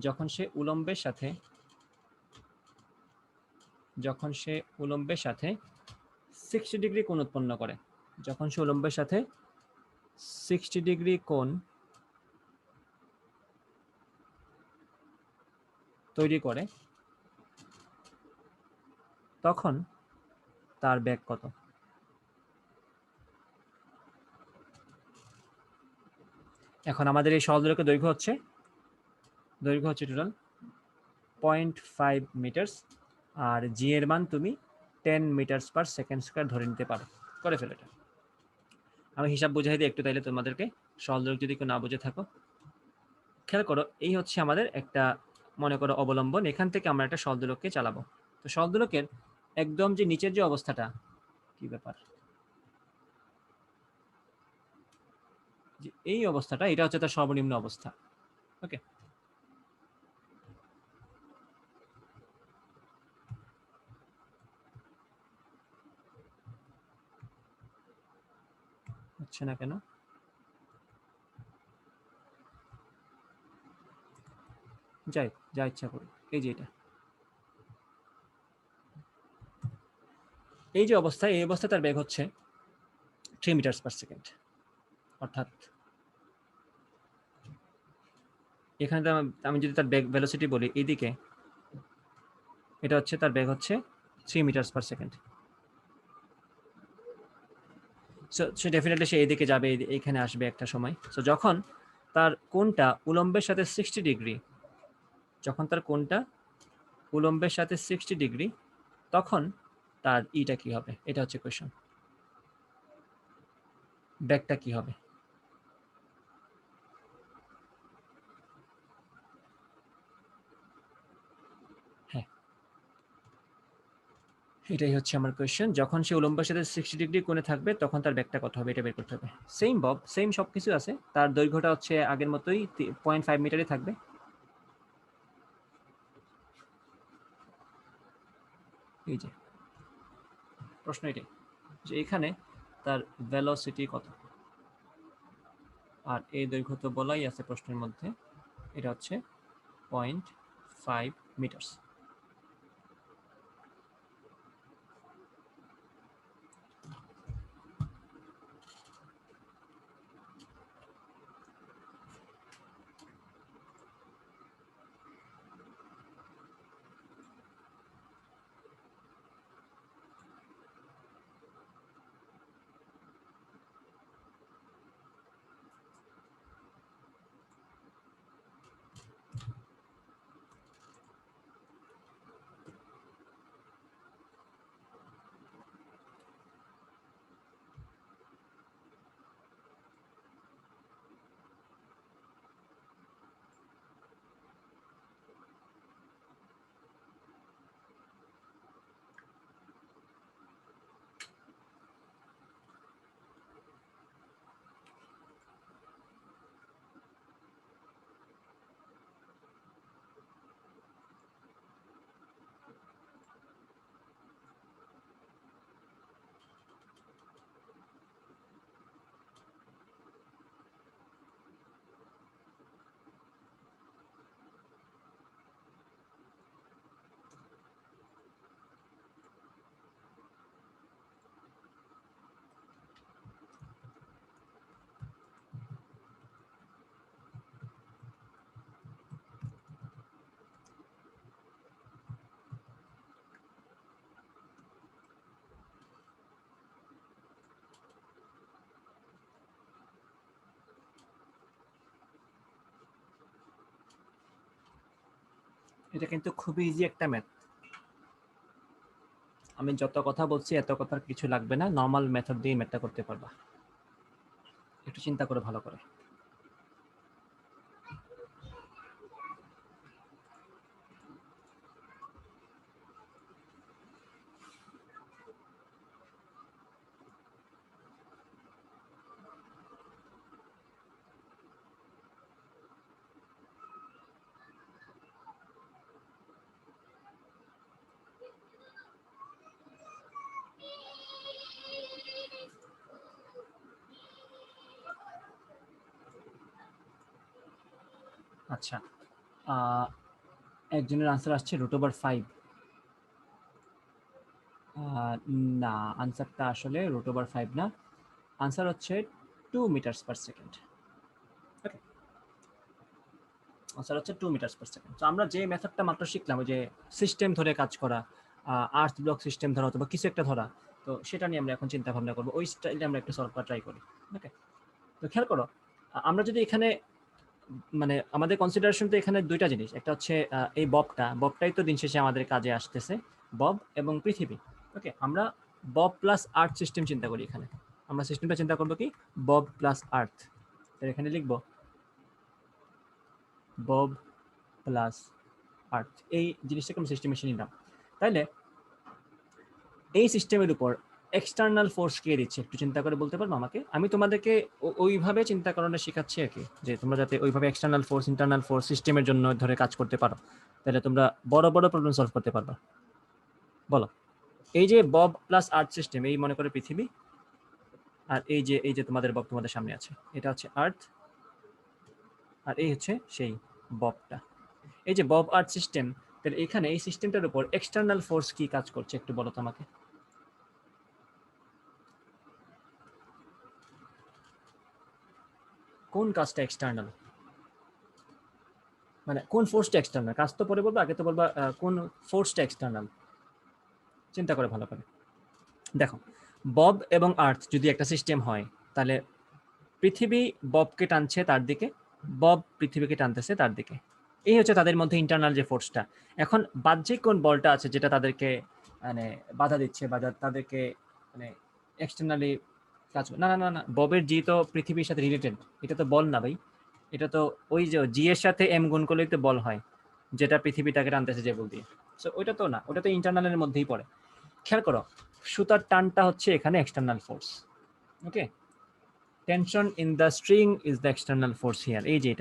যখন সে উলম্বের সাথে 60 ডিগ্রি কোণ উৎপন্ন করে, যখন সে উলম্বের সাথে 60 ডিগ্রি কোণ তৈরি করে, তখন তার বেগ কত? এখন আমাদের এই সরল দোলকের দৈর্ঘ্য হচ্ছে টোটাল 0.5 মিটার, আর জি এর মান তুমি 10 মিটার পার সেকেন্ড স্কয়ার ধরে নিতে পারো। করে ফেলো এটা। আমি হিসাব বুঝাই দিই একটু, তাইলে তোমাদেরকে সরল দোলক যদি কেউ না বুঝে থাকো। খেয়াল করো, এই হচ্ছে আমাদের একটা মনে করো অবলম্বন, এখান থেকে আমরা একটা সরল দোলককে চালাবো। তো সরল দোলকের একদম যে নিচের যে অবস্থাটা, কি ব্যাপার, যে এই অবস্থাটা, এটা হচ্ছে তার সর্বনিম্ন অবস্থা। ওকে, হচ্ছে না কেন? যাই যা ইচ্ছা করি, এই যে এটা, এই যে অবস্থা, এই অবস্থায় তার বেগ হচ্ছে 3 মিটার পার সেকেন্ড। অর্থাৎ এখানে আমি যদি তার বেগ ভেলোসিটি বলি এইদিকে, এটা হচ্ছে তার বেগ হচ্ছে 3 metre per second. So definitely সে এইদিকে যাবে, এইখানে আসবে একটা সময়। সো যখন তার কোণটা উলম্বের সাথে 60 ডিগ্রি, যখন তার কোণটা উলম্বের সাথে 60 ডিগ্রি, তখন তার ইটা কি হবে? এটা হচ্ছে কোয়েশ্চন, বেগটা কি হবে? হ্যাঁ, এটাই হচ্ছে আমার কোয়েশ্চেন। যখন সে উলম্বের সাথে 60 ডিগ্রি কোণে থাকবে তখন তার বেগটা কত হবে, এটা বের করতে হবে। সেম বব, সেম সব কিছু আছে, তার দৈর্ঘ্যটা হচ্ছে আগের মতোই 0.5 মিটারই থাকবে। এই যে প্রশ্ন এটাই, যে এখানে তার ভেলোসিটি কত, আর এই দৈর্ঘ্য তো বলাই আছে প্রশ্নের মধ্যে, এটা হচ্ছে 0.5 মিটার। এটা কিন্তু খুবই ইজি একটা ম্যাথ। আমি যত কথা বলছি এত কথার কিছু লাগবে না, নর্মাল মেথড দিয়ে ম্যাথটা করতে পারবা। একটু চিন্তা করে ভালো করে। আচ্ছা, একজনের আনসার আসছে √5। না, আনসারটা আসলে √5 না, আনসার হচ্ছে 2 মিটার্স পার সেকেন্ড। ওকে, আনসার হচ্ছে 2 মিটার্স পার সেকেন্ড। তো আমরা যে মেথডটা মাত্র শিখলাম, ওই যে সিস্টেম ধরে কাজ করা, আর্থ ব্লক সিস্টেম ধরা অথবা কিছু একটা ধরা, তো সেটা নিয়ে আমরা এখন চিন্তা ভাবনা করবো, ওই স্টাইলে আমরা একটু সলভ করা ট্রাই করি। ওকে, তো খেয়াল করো, আমরা যদি এখানে মানে আমাদের কনসিডারেশন তো এখানে দুইটা জিনিস, একটা হচ্ছে এই ববটাই তো দিন শেষে আমাদের কাজে আসতেছে, বব এবং পৃথিবী। ওকে, আমরা বব প্লাস আর্থ সিস্টেম চিন্তা করি। এখানে আমরা সিস্টেমটা চিন্তা করবো কি, বব প্লাস আর্থ। এখানে লিখবো বব প্লাস আর্থ, এই জিনিসটাকে আমরা সিস্টেমে নিলাম। তাইলে এই সিস্টেমের উপর এক্সটার্নাল ফোর্স কে দিচ্ছে, একটু চিন্তা করে বলতে পারবো আমাকে? আমি তোমাদেরকে ওইভাবে চিন্তা করানো শেখাচ্ছি আর কি, যে তোমরা যাতে ওইভাবে এক্সটার্নাল ফোর্স ইন্টারনাল ফোর্স সিস্টেমের জন্য ধরে কাজ করতে পারো, তাহলে তোমরা বড় বড় প্রবলেম সলভ করতে পারবা। বলো, এই যে বব প্লাস আর্থ সিস্টেম, এই মনে করে পৃথিবী, আর এই যে তোমাদের বব তোমাদের সামনে আছে, এটা হচ্ছে আর্থ, আর এই হচ্ছে সেই ববটা। এই যে বব আর্থ সিস্টেম, তাহলে এখানে এই সিস্টেমটার উপর এক্সটার্নাল ফোর্স কি কাজ করছে একটু বলো তো আমাকে। কোন কাজটা এক্সটার্নাল, মানে কোন ফোর্সটা এক্সটার্নাল? কাজ তো পরে বলবো, আগে তো বলবা কোন ফোর্সটা এক্সটার্নাল। চিন্তা করে ভালো করে দেখো, বব এবং আর্থ যদি একটা সিস্টেম হয়, তাহলে পৃথিবী ববকে টানছে তার দিকে, বব পৃথিবীকে টানতেছে তার দিকে, এই হচ্ছে তাদের মধ্যে ইন্টারনাল যে ফোর্সটা। এখন বাহ্যিক কোন বলটা আছে যেটা তাদেরকে মানে বাধা দিচ্ছে বা তাদেরকে মানে এক্সটার্নালি কাজ, না না না না, ববের জি তো পৃথিবীর সাথে রিলেটেড, এটা তো বল না ভাই, এটা তো ওই যে জি এর সাথে এম গুণ করলেই তো বল হয়, যেটা পৃথিবীটাকে টানতেছে যে বল দিয়ে। সো ওইটা তো না, ওটা তো ইন্টারনালের মধ্যেই পড়ে। খেয়াল করো, সুতার টানটা হচ্ছে এখানে external force. Okay, tension in the string is the external force here. এই যে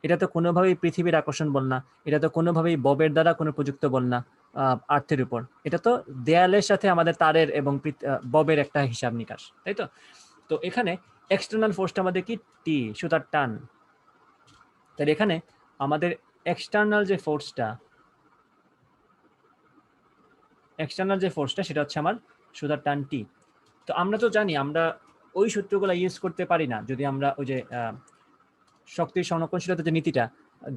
এটা তো কোনোভাবেই পৃথিবীর আকর্ষণ বল না, এটা তো কোনোভাবেই ববের দ্বারা কোনো প্রযুক্ত বল না আর্থের উপর, এটা তো দেয়ালের সাথে আমাদের তারের এবং ববের একটা হিসাব নিকাশ, তাই তো? তো এখানে এক্সটার্নাল ফোর্সটা আমাদের কি, টি, সুতার টান। তাহলে এখানে আমাদের এক্সটার্নাল যে ফোর্সটা সেটা হচ্ছে আমার সুতার টান টি। তো আমরা তো জানি আমরা ওই সূত্রগুলো ইউজ করতে পারি না যদি আমরা ওই যে শক্তির সংরক্ষণশীলতা যে নীতিটা,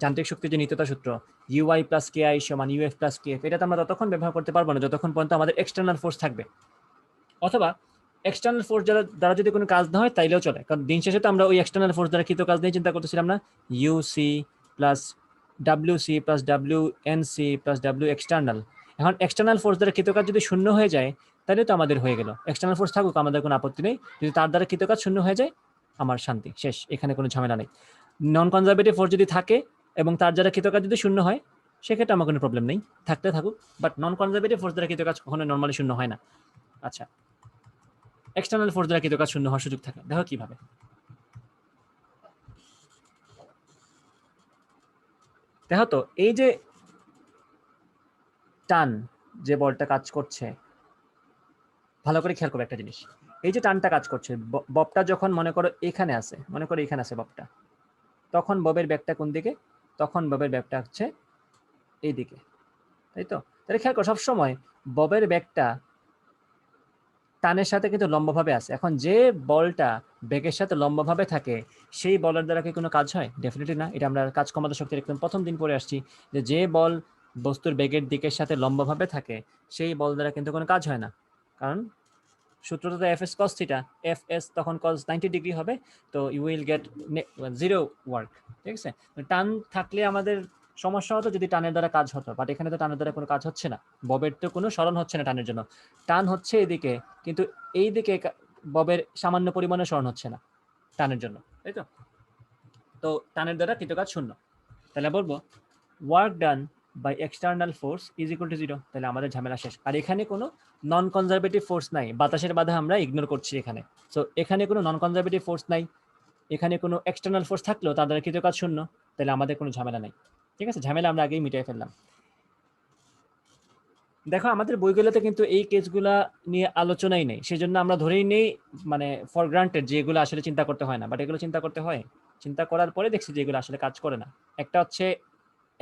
যান্ত্রিক শক্তির যে নিত্যতা সূত্র, ইউআই প্লাস কে আই সমান ইউএফ প্লাস কে এফ, এটা তো আমরা ততক্ষণ ব্যবহার করতে পারবো না যতক্ষণ পর্যন্ত আমাদের এক্সটার্নাল ফোর্স থাকবে। অথবা এক্সটার্নাল ফোর্স দ্বারা যদি কোনো কাজ না হয় তাইলেও চলে, কারণ দিন শেষে তো আমরা ওই এক্সটার্নাল ফোর্স দ্বারা কৃত কাজ নিয়ে চিন্তা করতেছিলাম না। UC plus WC plus WNC plus W external. এখন এক্সটার্নাল ফোর্স দ্বারা কৃত কাজ যদি শূন্য হয়ে যায়, তাহলে তো আমাদের হয়ে গেল, এক্সটার্নাল ফোর্স থাকুক আমাদের কোনো আপত্তি নেই, যদি তার দ্বারা কৃত কাজ শূন্য হয়ে যায় আমার শান্তি শেষ, এখানে কোনো ঝামেলা নেই। নন কনজারভেটিভ ফোর্স যদি থাকে এবং তার দ্বারা কৃত কাজ যদি শূন্য হয়, সেক্ষেত্রে আমার কোনো প্রবলেম নেই, থাকতে থাকুক। বাট নন কনজারভেটিভ ফোর্স দ্বারা কৃত কাজ কখনো নর্মালি শূন্য হয় না। আচ্ছা, এক্সটার্নাল ফোর্স দ্বারা কৃত কাজ শূন্য হওয়ার সুযোগ থাকে, দেখো কিভাবে। দেখো তো, এই যে টান, যে বলটা কাজ করছে, ভালো করে খেয়াল করবে একটা জিনিস, এই যে টানটা কাজ করছে, ববটা যখন মনে করো এখানে আছে, মনে করো এখানে আছে ববটা, তখন ববের ব্যাগটা কোন দিকে? তখন ববের ব্যাগটা হচ্ছে এই দিকে, তাই তো? তাহলে খেয়াল করো, সবসময় ববের ব্যাগটা টানের সাথে কিন্তু লম্বভাবে আছে। এখন যে বলটা বেগের সাথে লম্বভাবে থাকে, সেই বলের দ্বারা কি কোনো কাজ হয়? ডেফিনেটলি না। এটা আমরা কাজ ক্ষমতা শক্তির একদম প্রথম দিন পড়ে আসছি, যে বল বস্তুর বেগের দিকের সাথে লম্বভাবে থাকে, সেই বল দ্বারা কিন্তু কোনো কাজ হয় না, কারণ সূত্রটা তো এফএস কস থিটা, এফএস তখন কস 90 ডিগ্রি হবে, তো you will get zero work. ঠিক আছে, টান থাকলে আমাদের সমস্যা হতো যদি টানের দ্বারা কাজ হতো, বাট এখানে তো টানের দ্বারা কোনো কাজ হচ্ছে না, ববের তো কোনো সরণ হচ্ছে না টানের জন্য, টান হচ্ছে এদিকে কিন্তু এই দিকে ববের সামান্য পরিমাণে সরণ হচ্ছে না টানের জন্য, তাই তো? তো টানের দ্বারা কৃতকাজ শূন্য। তাহলে বলবো work done by external force is equal to 0। তাহলে আমাদের ঝামেলা শেষ। আর এখানে কোনো নন কনজারভেটিভ ফোর্স নাই, বাতাসের বাধা আমরা ইগনোর করছি এখানে। সো এখানে কোনো নন কনজারভেটিভ ফোর্স নাই, এখানে কোনো এক্সটার্নাল ফোর্স থাকলেও তার দ্বারা কৃতকাজ শূন্য, তাহলে আমাদের কোনো ঝামেলা নাই। ঠিক আছে, ঝামেলা আমরা আগেই মিটাই ফেললাম। দেখো আমাদের বইগুলোতে কিন্তু এই কেসগুলা নিয়ে আলোচনাই নেই, সেজন্য আমরা ধরেই নেই মানে ফর গ্রান্টেড যে এগুলো আসলে চিন্তা করতে হয় না, বাট এগুলো চিন্তা করতে হয়। চিন্তা করার পরে দেখছি যে এগুলো আসলে কাজ করে না। একটা হচ্ছে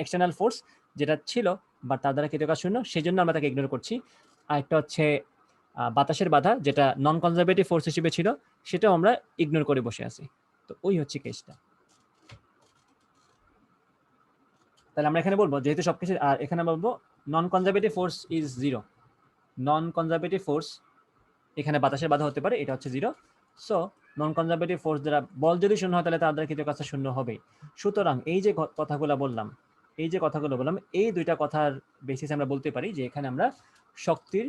এক্সটার্নাল ফোর্স যেটা ছিল বা তার দ্বারা কৃতকাজ শূন্য, সেই জন্য আমরা তাকে ইগনোর করছি। আর একটা হচ্ছে বাতাসের বাধা যেটা নন কনজারভেটিভ ফোর্স হিসেবে ছিল, সেটাও আমরা ইগনোর করে বসে আছি। তো ওই হচ্ছে কেসটা। তাহলে আমরা এখানে বলবো যেহেতু সবকিছু, আর এখানে বলবো non conservative force is 0। Non conservative force এখানে বাতাসের বাধা হতে পারে, এটা হচ্ছে 0। সো নন কনজারভেটিভ ফোর্স দ্বারা বল যদি শূন্য হয় তাহলে তার দ্বারা কৃতকাজটা শূন্য হবেই। সুতরাং এই যে কথাগুলো বললাম, এই দুইটা কথার বেসিসে আমরা বলতে পারি যে এখানে আমরা শক্তির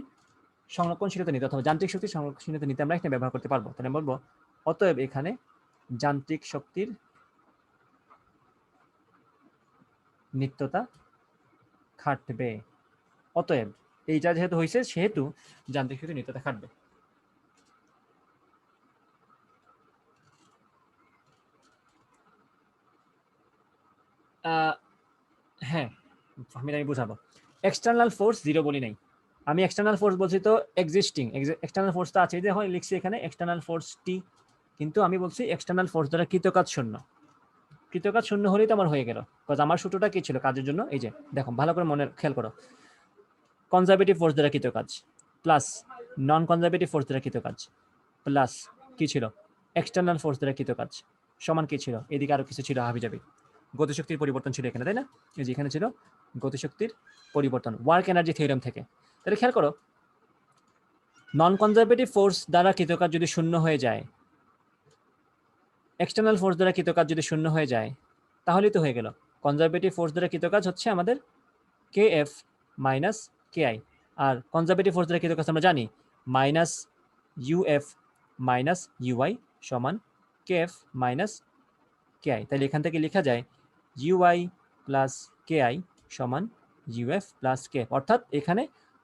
সংরক্ষণশীলতা নিতে অথবা যান্ত্রিক শক্তির সংরক্ষণশীলতা নিতে আমরা এখানে ব্যবহার করতে পারবো। তাহলে বলবো অতএব এখানে যান্ত্রিক শক্তির নিত্যতা খাটবে। অতএব এইটা যেহেতু হয়েছে সেহেতু যান্ত্রিক শক্তির নিত্যতা খাটবে। হ্যাঁ, আমি বুঝাবো। এক্সটার্নাল ফোর্স 0 বলি নাই, আমি এক্সটার্নাল ফোর্স বলছি তো এক্সিস্টিং এক্সটার্নাল ফোর্স তো আছে, যে হয় লিখছি এখানে এক্সটার্নাল ফোর্স টি, কিন্তু আমি বলছি এক্সটার্নাল ফোর্স দ্বারা কৃতকাজ শূন্য। কৃতকাজ শূন্য হলেই তো আমার হয়ে গেল, কারণ আমার সূত্রটা কি ছিল কাজের জন্য, এই যে দেখো ভালো করে মনে খেয়াল করো, কনজারভেটিভ ফোর্স দ্বারা কৃতকাজ প্লাস নন কনজারভেটিভ ফোর্স দ্বারা কৃতকাজ প্লাস কি ছিল এক্সটার্নাল ফোর্স দ্বারা কৃতকাজ সমান কি ছিল, এদিকে আরো কিছু ছিল হাবিজাবি, গতিশক্তির পরিবর্তন ছিল এখানে, তাই না? এই যে এখানে ছিল গতিশক্তির পরিবর্তন ওয়ার্ক এনার্জি থিওরেম থেকে। তাহলে খেয়াল করো, নন কনজারভেটিভ ফোর্স দ্বারা কৃতকাজ যদি শূন্য হয়ে যায়, এক্সটার্নাল ফোর্স দ্বারা কৃতকাজ যদি শূন্য হয়ে যায়, তাহলেই তো হয়ে গেল কনজারভেটিভ ফোর্স দ্বারা কৃতকাজ হচ্ছে আমাদের K F minus K I, আর কনজারভেটিভ ফোর্স দ্বারা কৃতকাজ আমরা জানি মাইনাস ইউএফ মাইনাস ইউআই সমান K F minus K I. তাহলে এখান থেকে লেখা যায় ইউআই প্লাস কে আই সমান ইউএফ প্লাস কে এফ, অর্থাৎ এখানে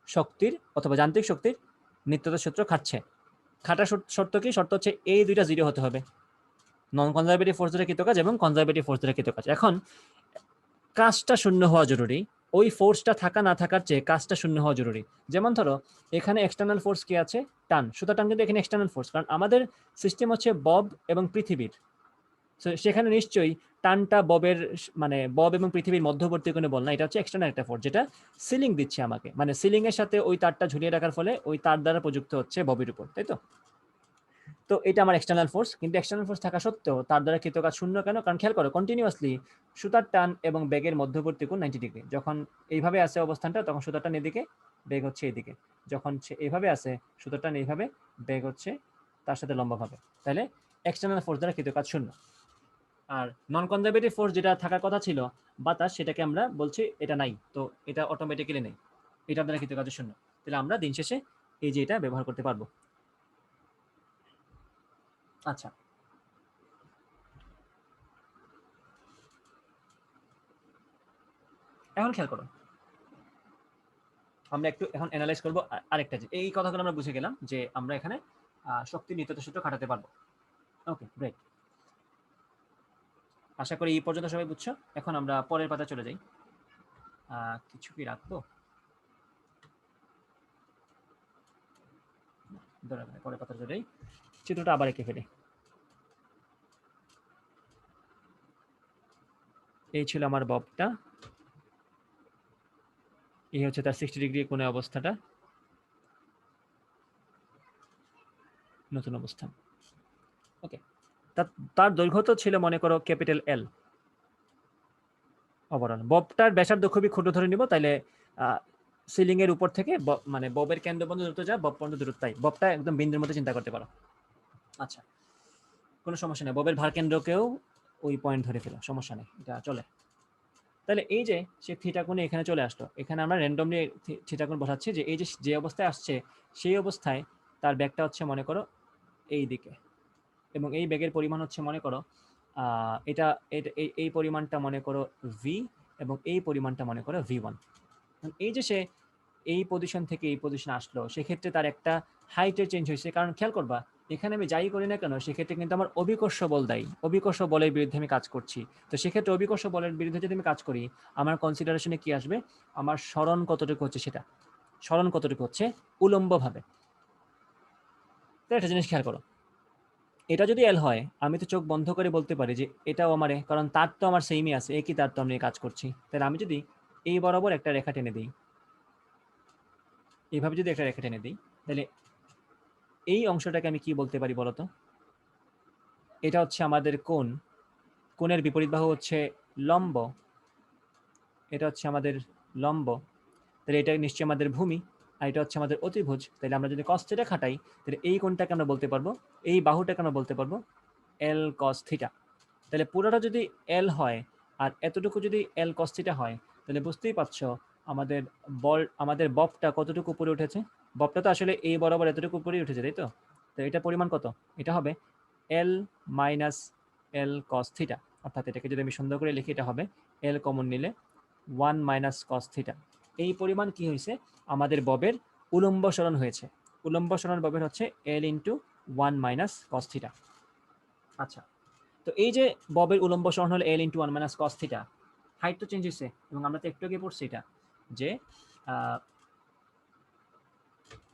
শক্তির অথবা যান্ত্রিক শক্তির নিত্যতার সূত্র খাটছে। খাটার শর্ত কি? শর্ত হচ্ছে এই দুইটা 0 হতে হবে, নন কনজারভেটিভ ফোর্স দ্বারা কৃতকাজ এবং কনজারভেটিভ ফোর্স দ্বারা কৃতকাজ। এখন কাজটা শূন্য হওয়া জরুরি, ওই ফোর্সটা থাকা না থাকার চেয়ে কাজটা শূন্য হওয়া জরুরি। যেমন ধরো এখানে এক্সটার্নাল ফোর্স কি আছে, টান, সুতরাং টান কিন্তু এখানে এক্সটার্নাল ফোর্স, কারণ আমাদের সিস্টেম হচ্ছে বব এবং পৃথিবীর, সেখানে নিশ্চয়ই টানটা ববের মানে বব এবং পৃথিবীর মধ্যবর্তী কোনো বল না, এটা হচ্ছে এক্সটার্নাল একটা ফোর্স যেটা সিলিং দিচ্ছে আমাকে, মানে সিলিং এর সাথে ওই তারটা ঝুলিয়ে রাখার ফলে ওই তার দ্বারা প্রযুক্ত হচ্ছে ববের উপর, তাই তো? তো এটা আমার এক্সটার্নাল ফোর্স, কিন্তু এক্সটার্নাল ফোর্স থাকা সত্ত্বেও তার দ্বারা কৃতকাজ শূন্য কেন? কারণ খেয়াল করো কন্টিনিউয়াসলি সুতার টান এবং বেগের মধ্যবর্তী কোণ 90 ডিগ্রি। যখন এইভাবে আসে অবস্থানটা তখন সুতার টান এদিকে, বেগ হচ্ছে এদিকে। যখন এইভাবে আসে সুতার টান এইভাবে, বেগ হচ্ছে তার সাথে লম্বাভাবে। তাহলে এক্সটার্নাল ফোর্স দ্বারা কৃতকাজ শূন্য। আর নন কনজারভেটিভ ফোর্স যেটা থাকার কথা ছিল বাতাস, সেটাকে আমরা বলছি এটা নাই, তো এটা অটোমেটিক্যালি নেই, এটার দ্বারা কৃতকাজ শূন্য। তাহলে আমরা দিন শেষে এই যে এটা ব্যবহার করতে পারবো। আচ্ছা, এখন খেয়াল করো, আমরা একটু এখন অ্যানালাইজ করবো আরেকটা, যে এই কথাগুলো আমরা বুঝে গেলাম যে আমরা এখানে শক্তির নিত্যতা সূত্র খাটাতে পারবো। ওকে, গ্রেট। আশা করি এই পর্যন্ত সবাই বুঝছো। এখন আমরা পরের পাতা চলে যাই। কিছু কি রাখবো? পরের পাতা চলে যাই, চিত্রটা আবার এঁকে ফেলি। এই ছিল আমার ববটা, এই হচ্ছে তার 60 ডিগ্রি কোণে অবস্থাটা, নতুন অবস্থান। ওকে, তার দৈর্ঘ্য তো ছিল মনে করো ক্যাপিটাল এল ওভারঅল। ববটার ব্যাসার্ধ খুবই ক্ষুদ্র ধরে নিব, তাইলে সিলিং এর উপর থেকে মানে ববের কেন্দ্র পর্যন্ত দূরত্ব যা বব পর্যন্ত দূরত্ব তাই, ববটা একদম বিন্দুর মতো চিন্তা করতে পারো। আচ্ছা, কোনো সমস্যা নেই, ববের ভার কেন্দ্রকেও ওই পয়েন্ট ধরে ফেলো, সমস্যা নেই, এটা চলে। তাহলে এই যে সে থিটা কোণে এখানে চলে আসলো, এখানে আমরা র্যান্ডমলি থিটা কোণ বসাচ্ছি যে এই যে অবস্থায় আসছে সেই অবস্থায় তার ব্যাগটা হচ্ছে মনে করো এই দিকে, এবং এই ব্যাগের পরিমাণ হচ্ছে মনে করো এটা এই পরিমাণটা মনে করো ভি, এবং এই পরিমাণটা মনে করো V1। এই যে সে এই পজিশন থেকে এই পজিশন আসলো, সেক্ষেত্রে তার একটা হাইটের চেঞ্জ হয়েছে, কারণ খেয়াল করবা এখানে আমি যাই করি না কেন সেক্ষেত্রে কিন্তু আমার অভিকর্ষ বল দায়ী, অভিকর্ষ বলের বিরুদ্ধে আমি কাজ করছি। তো সেক্ষেত্রে অভিকর্ষ বলের বিরুদ্ধে যদি আমি কাজ করি, আমার কনসিডারেশনে কি আসবে, আমার সরণ কতটুকু হচ্ছে, সেটা সরণ কতটুকু হচ্ছে উলম্বভাবে। তো একটা জিনিস খেয়াল করো, এটা যদি এল হয় আমি তো চোখ বন্ধ করে বলতে পারি যে এটাও আমারে, কারণ তার তো আমার সেমই আছে, একই তার তো আমি কাজ করছি। তাহলে আমি যদি এই বরাবর একটা রেখা টেনে দিই, এইভাবে যদি একটা রেখা টেনে দিই, তাহলে এই অংশটাকে আমি কি বলতে পারি বলতো, এটা হচ্ছে আমাদের কোণ, কোণের বিপরীত বাহু হচ্ছে লম্ব, এটা হচ্ছে আমাদের লম্ব, তাহলে এটা নিশ্চয়ই আমাদের ভূমি, আর এটা হচ্ছে আমাদের অতিভুজ। তাহলে আমরা যদি cos থিটা খাটাই, তাহলে এই কোণটাকে আমরা বলতে পারবো, এই বাহুটাকে আমরা বলতে পারবো L cos থিটা। তাহলে পুরোটা যদি L হয় আর এতটুকু যদি L cos থিটা হয়, তাহলে বুঝতেই পারছো আমাদের আমাদের ববটা কতটুকু উপরে উঠেছে। ববটা তো আসলে এই বরাবর এতটুকু উপরেই উঠেছে, তাই তো? তো এটা পরিমাণ কত, এটা হবে L minus L cos theta, অর্থাৎ এটাকে যদি আমি সুন্দর করে লিখি, এটা হবে L কমন নিলে 1 মাইনাস cos থিটা। এই পরিমাণ কি হয়েছে, আমাদের ববের উলম্ব সরণ হয়েছে। উলম্ব সরণ ববের হচ্ছে L into 1 minus cos theta. আচ্ছা, তো এই যে ববের উলম্ব সরণ হলো L into 1 minus cos theta, height তো চেঞ্জ হয়েছে, এবং আমরা তো একটু আগে পড়ছি এটা যে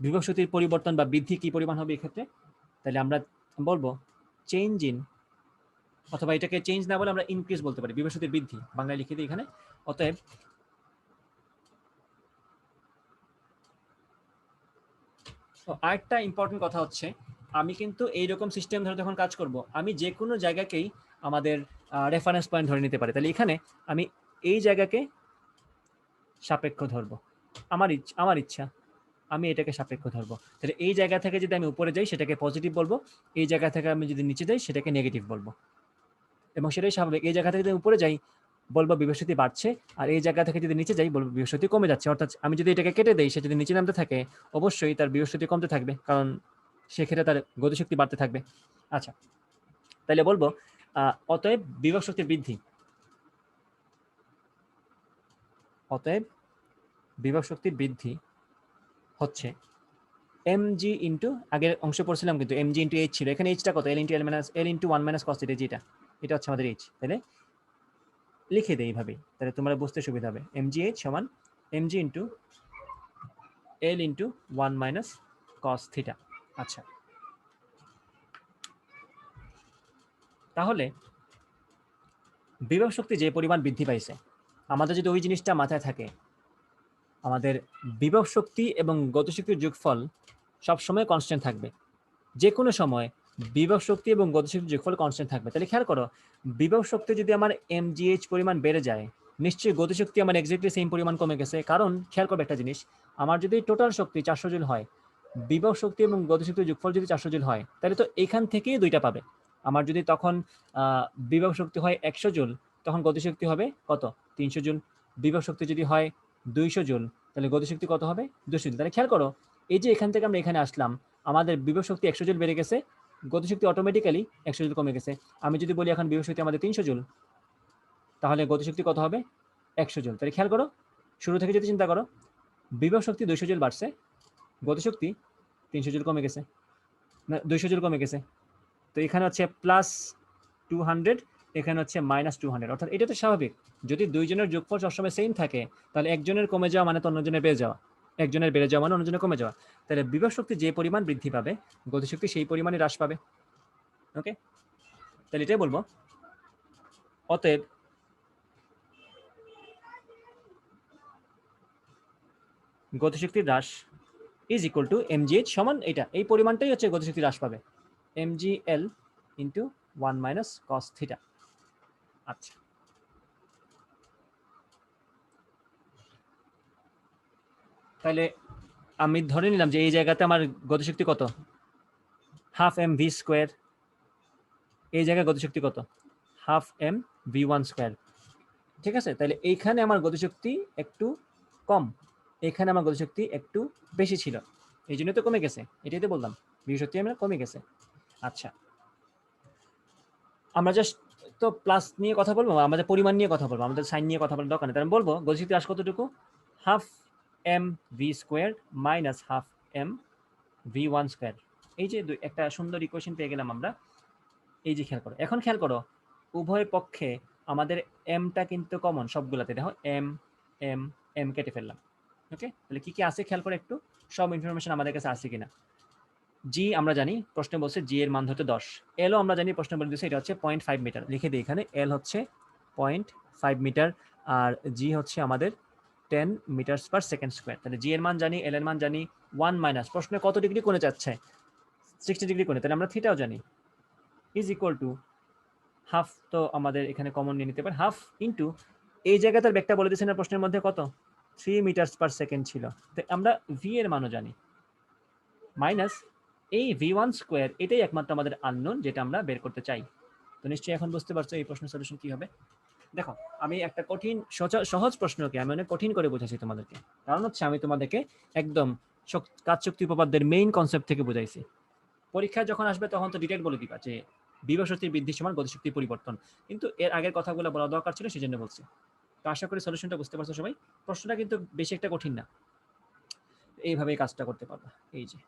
বিভব শক্তির পরিবর্তন বা বৃদ্ধি কি পরিমাণ হবে এক্ষেত্রে, তাহলে আমরা বলবো চেঞ্জ ইন, অথবা এটাকে চেঞ্জ না বলে আমরা ইনক্রিজ বলতে পারি, বিভব শক্তির বৃদ্ধি বাংলায় লিখে দিই এখানে। অতএব আরেকটা ইম্পর্টেন্ট কথা হচ্ছে, আমি কিন্তু এইরকম সিস্টেম ধরে যখন কাজ করব, আমি যে কোনো জায়গাকেই আমাদের রেফারেন্স পয়েন্ট ধরে নিতে পারি। তাহলে এখানে আমি এই জায়গাকে সাপেক্ষ ধরবো, আমার ইচ্ছা আমি এটাকে সাপেক্ষ ধরবো। তাহলে এই জায়গা থেকে যদি আমি উপরে যাই সেটাকে পজিটিভ বলবো, এই জায়গা থেকে আমি যদি নিচে যাই সেটাকে নেগেটিভ বলবো, এবং সেটাই স্বাভাবিক। এই জায়গা থেকে যদি উপরে যাই বলবো বিভব শক্তি বাড়ছে, আর এই জায়গা থেকে যদি নিচে যাই বলবো বিভব শক্তি কমে যাচ্ছে। অর্থাৎ আমি যদি এটাকে কেটে দেই, সে যদি নিচে নামতে থাকে অবশ্যই তার বিভব শক্তি কমতে থাকবে, কারণ সেক্ষেত্রে তার গতিশক্তি বাড়তে থাকবে। আচ্ছা, তাহলে বলবো অতএব বিভব শক্তির বৃদ্ধি, অতএব বিভব শক্তির বৃদ্ধি হচ্ছে mg ইন্টু, আগের অংশ পড়ছিলাম কিন্তু mg ইন্টু h ছিল, এখানে hটা কত, l into l into 1 minus cos theta, যেটা এটা হচ্ছে আমাদের h। তাহলে লিখে দেই এইভাবেই, তাহলে তোমরা বুঝতে সুবিধা হবে। mgh সমান mg into l into 1 minus cos theta. আচ্ছা, তাহলে বিভব শক্তি যে পরিমাণ বৃদ্ধি পাইছে, আমাদের যদি ওই জিনিসটা মাথায় থাকে, আমাদের বিভব শক্তি এবং গতিশক্তির যোগফল সবসময় কনস্ট্যান্ট থাকবে। যে কোনো সময় বিভব শক্তি এবং গতিশক্তির যোগফল কনস্ট্যান্ট থাকবে। তাহলে খেয়াল করো, বিভব শক্তি যদি আমার mgh পরিমাণ বেড়ে যায়, নিশ্চয়ই গতিশক্তি আমার এক্স্যাক্টলি সেম পরিমাণ কমে গেছে। কারণ খেয়াল করবে একটা জিনিস, আমার যদি টোটাল শক্তি 400 জুল হয়, বিভব শক্তি এবং গতিশক্তির যোগফল যদি 400 জুল হয়, তাহলে তো এখান থেকেই দুইটা পাবে। আমার যদি তখন বিভব শক্তি হয় 100 জুল, তখন গতিশক্তি হবে কত, 300 জুল। বিভব শক্তি যদি হয় 200 জুল, তাহলে গতিশক্তি কত হবে, 200 জুল। তাহলে খেয়াল করো, এই যে এখান থেকে আমরা এখানে আসলাম, আমাদের বিভব শক্তি 100 জুল বেড়ে গেছে, গতিশক্তি অটোমেটিক্যালি 100 জুল কমে গেছে। আমি যদি বলি এখন বিভব শক্তি আমাদের 300 জুল, তাহলে গতিশক্তি কত হবে, 100 জুল। তাহলে খেয়াল করো, শুরু থেকে যদি চিন্তা করো, বিভব শক্তি 200 জুল বাড়ছে, গতিশক্তি 300 জুল কমে গেছে, না 200 জুল কমে গেছে। তো এখানে হচ্ছে প্লাস 200, এখানে হচ্ছে মাইনাস 200, অর্থাৎ এটা তো স্বাভাবিক। যদি দুইজনের যোগফল সবসময় সেম থাকে, তাহলে একজনের কমে যাওয়া মানে তো অন্যজনের বেড়ে যাওয়া, একজনের বেড়ে যাওয়া মানে অন্যজনের কমে যাওয়া। তাহলে বিভব শক্তি যে পরিমাণ বৃদ্ধি পাবে, গতিশক্তি সেই পরিমাণে হ্রাস পাবে। ওকে, তাহলে এটাই বলবো, অতএব গতিশক্তির হ্রাস ইজ ইকুয়াল টু mgh সমান এটা, এই পরিমাণটাই হচ্ছে গতিশক্তি হ্রাস পাবে, mgl into 1 minus cos theta. আচ্ছা, তাহলে আমি ধরে নিলাম যে এই জায়গাতে আমার গতিশক্তি কত, হাফ এম ভি স্কোয়ার, এই জায়গায় গতিশক্তি কত, half M V one square. ঠিক আছে, তাহলে এইখানে আমার গতিশক্তি একটু কম, এখানে আমার গতিশক্তি একটু বেশি ছিল, এই জন্য তো কমে গেছে, এটাই তো বললাম বিভব শক্তি আমরা কমে গেছে। আচ্ছা, আমরা জাস্ট তো প্লাস নিয়ে কথা বলবো, আমাদের পরিমাণ নিয়ে কথা বলবো, আমাদের সাইন নিয়ে কথা বলার দরকার নেই। তাহলে আমি বলবো গতিশক্তি হ্রাস কতটুকু, half M V square minus half M V one square. এই যে একটা সুন্দর ইকুয়েশন পেয়ে গেলাম আমরা। এই যে খেয়াল করো, এখন খেয়াল করো উভয় পক্ষে আমাদের এমটা কিন্তু কমন সবগুলাতে, দেখো এম এম এম কেটে ফেললাম। ওকে, তাহলে কি কি আছে খেয়াল করে একটু, সব ইনফরমেশন আমাদের কাছে আছে কিনা। জি আমরা জানি প্রশ্নে বলছে জি এর মান হতে 10, এলও আমরা জানি প্রশ্নে বলে দিচ্ছে এটা হচ্ছে 0.5 মিটার, লিখে দিই এখানে এল হচ্ছে 0.5 মিটার আর জি হচ্ছে আমাদের 10 মিটার পার সেকেন্ড স্কোয়ার। তাহলে জি এর মান জানি, এল এর মান জানি, 1 মাইনাস প্রশ্নে কত ডিগ্রি কোণে যাচ্ছে, 60 ডিগ্রি কোণে, তাহলে আমরা থিটাও জানি, ইজ ইকুয়াল টু হাফ, তো আমাদের এখানে কমন নিয়ে নিতে পারে, হাফ ইন্টু এই জায়গায় তার ব্যাগটা বলে দিয়েছে না প্রশ্নের মধ্যে কত 3 মিটার পার সেকেন্ড ছিল, তো আমরা ভি এর মানও জানি, মাইনাস এই ভি ওয়ান স্কোয়ার, এটাই একমাত্র আমাদের আননোন যেটা আমরা বের করতে চাই। তো নিশ্চয়ই এখন বুঝতে পারছো এই প্রশ্নের সলিউশন কি হবে। দেখো আমি একটা কঠিন সহজ প্রশ্নকে আমি অনেক কঠিন করে বোঝাচ্ছি তোমাদেরকে, কারণ হচ্ছে আমি তোমাদেরকে একদম কাজ শক্তি উপপাদ্যের মেইন কনসেপ্ট থেকে বুঝাইছি। পরীক্ষায় যখন আসবে তখন তো ডিটেইল বলে দিবা যে বিভব শক্তির বৃদ্ধি সমান গতিশক্তির পরিবর্তন, কিন্তু এর আগের কথাগুলো বলা দরকার ছিল সেজন্য বলছি। তো আশা করি সলিউশনটা বুঝতে পারছো সবাই, প্রশ্নটা কিন্তু বেশি একটা কঠিন না, এইভাবেই কাজটা করতে পারবা। এই যে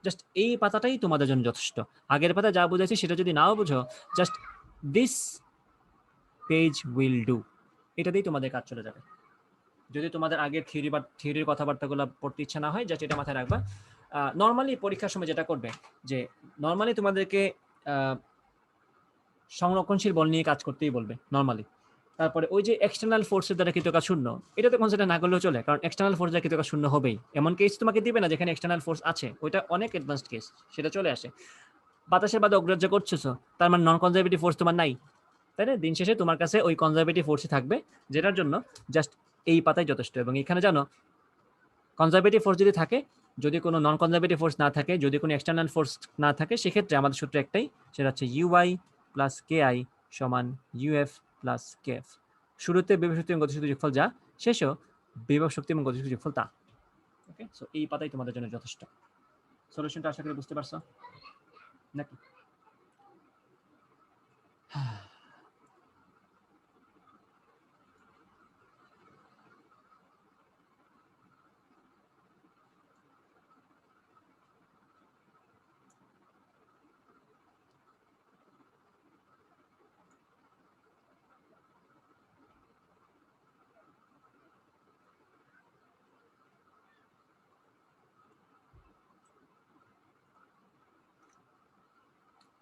জাস্ট এই পাতাটাই তোমাদের জন্য যথেষ্ট, আগের পাতা যা বুঝাইছি সেটা যদি নাও বুঝো, just this page will do, এটাতেই তোমাদের কাজ চলে যাবে। যদি তোমাদের আগের থিওরির কথাবার্তাগুলো পড়তে ইচ্ছা না হয়, জাস্ট এটা মাথায় রাখবা। নর্মালি পরীক্ষার সময় যেটা করবে যে নর্মালি তোমাদেরকে সংরক্ষণশীল বল নিয়ে কাজ করতেই বলবে নর্মালি। তারপরে ওই যে এক্সটার্নাল ফোর্সের দ্বারা কৃত কাজ শূন্য, এটা তো কনসিডার না করলেও চলে, কারণ এক্সটার্নাল ফোর্স দ্বারা কৃত কাজ শূন্য হবেই, এমন কেস তোমাকে দিবে না যেখানে এক্সটার্নাল ফোর্স আছে, ওইটা অনেক অ্যাডভান্সড কেস, সেটা চলে আসে। বাতাসের বাদে অগ্রাহ্য করছো, তার মানে নন কনজারভেটিভ ফোর্স তোমার নাই, তাই না? দিন শেষে তোমার কাছে ওই কনজারভেটিভ ফোর্সই থাকবে, যেটার জন্য জাস্ট এই পাতাই যথেষ্ট। এবং এখানে জানো কনজারভেটিভ ফোর্স যদি থাকে, যদি কোনো নন কনজারভেটিভ ফোর্স না থাকে, যদি কোনো এক্সটার্নাল ফোর্স না থাকে, সেক্ষেত্রে আমাদের সূত্র একটাই, সেটা হচ্ছে ইউআই প্লাস কে আই সমান ইউএফ প্লাস কেএফ। শুরুতে বিভব শক্তি এবং গতিশক্তি যোগফল যা, শেষেও বিভব শক্তি এবং গতিশক্তি যোগফল তা। ওকে, সো এই পাতাই তোমাদের জন্য যথেষ্ট। সলিউশনটা আশা করি বুঝতে পারছো নাকি?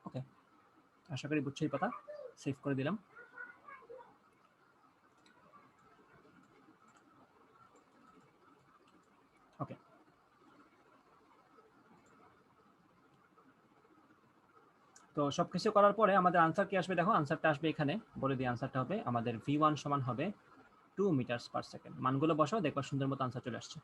ওকে, আশা করি বুঝছো এই পাতা, সেভ করে দিলাম। ওকে, তো সবকিছু করার পরে আমাদের আনসার কি আসবে, দেখো আনসারটা আসবে এখানে, বলে দিই আনসারটা হবে আমাদের ভি ওয়ান সমান হবে 2 মিটার পার সেকেন্ড। মানগুলো বসাও, দেখবা সুন্দর মতো আনসার চলে আসছে।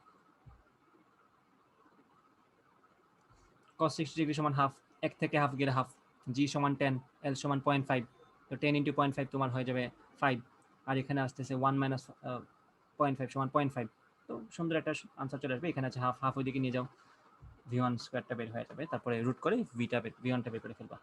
cos 60 ডিগ্রি সমান হাফ, এক থেকে হাফ গেলে হাফ, জি সমান 10, এল সমান 0.5, তো 10 ইন্টু 0.5 তোমার হয়ে যাবে 5, আর এখানে আসতেছে 1 মাইনাস 0.5 সমান 0.5। তো সুন্দর একটা আনসার চলে আসবে, এখানে আছে হাফ, হাফ ওইদিকে নিয়ে যাও, ভি ওয়ান স্কোয়ারটা বের হয়ে যাবে, তারপরে রুট করে ভি ওয়ানটা বের করে ফেলবা।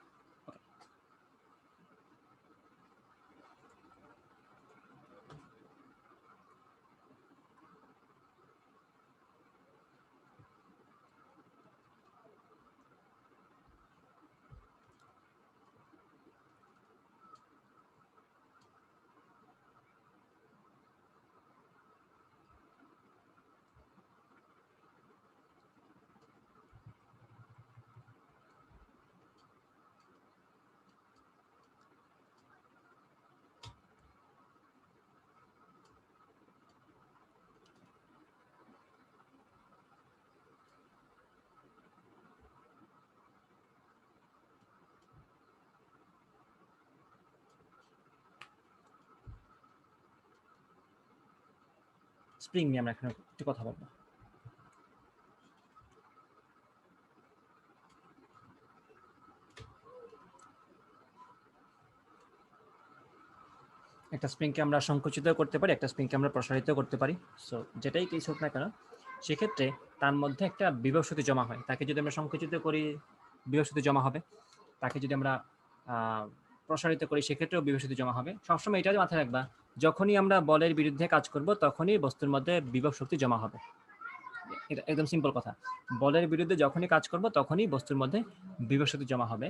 স্প্রিং নিয়ে আমরা এখন একটু কথা বলবো। একটা স্প্রিংকে আমরা সংকুচিত করতে পারি, একটা স্প্রিংকে আমরা প্রসারিত করতে পারি। সো যেটাই কেস হোক না কেন, সেক্ষেত্রে তার মধ্যে একটা বিভব শক্তি জমা হয়। তাকে যদি আমরা সংকুচিত করি, বিভব শক্তি জমা হবে। তাকে যদি আমরা প্রসারিত করি, সেক্ষেত্রেও বিভব শক্তি জমা হবে। সবসময় এটা মাথায় রাখবা, যখনই আমরা বলের বিরুদ্ধে কাজ করব, তখনই বস্তুর মধ্যে বিভব শক্তি জমা হবে। এটা একদম সিম্পল কথা। বলের বিরুদ্ধে যখনই কাজ করব, তখনই বস্তুর মধ্যে বিভব শক্তি জমা হবে।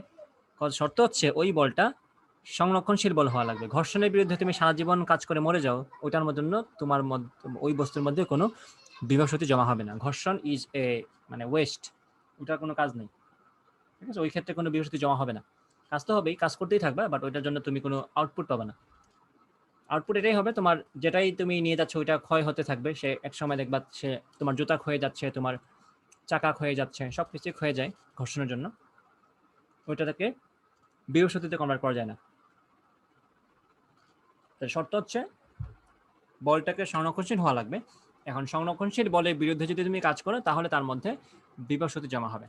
শর্ত হচ্ছে ওই বলটা সংরক্ষণশীল বল হওয়া লাগবে। ঘর্ষণের বিরুদ্ধে তুমি সারা জীবন কাজ করে মরে যাও, ওইটার জন্য তোমার ওই বস্তুর মধ্যে কোনো বিভব শক্তি জমা হবে না। ঘর্ষণ ইজ এ মানে ওয়েস্ট, ওটার কোনো কাজ নেই, ঠিক আছে? ওই ক্ষেত্রে কোনো বিভব শক্তি জমা হবে না। কাজ তো হবেই, কাজ করতেই থাকবে, বাট ওইটার জন্য তুমি কোনো আউটপুট পাবে না। আউটপুট এটাই হবে, তোমার যেটাই তুমি নিয়ে যাচ্ছ ওইটা ক্ষয় হতে থাকবে। সে এক সময় দেখবা সে তোমার জুতা ক্ষয়ে যাচ্ছে, তোমার চাকা ক্ষয়ে যাচ্ছে, সব কিছুই ক্ষয়ে যায় ঘর্ষণের জন্য। ওইটা থেকে বিভব শক্তিতে কনভার্ট করা যায় না। শর্ত হচ্ছে বলটাকে সংরক্ষণশীল হওয়া লাগবে। এখন সংরক্ষণশীল বলের বিরুদ্ধে যদি তুমি কাজ করো, তাহলে তার মধ্যে বিভব শক্তি জমা হবে।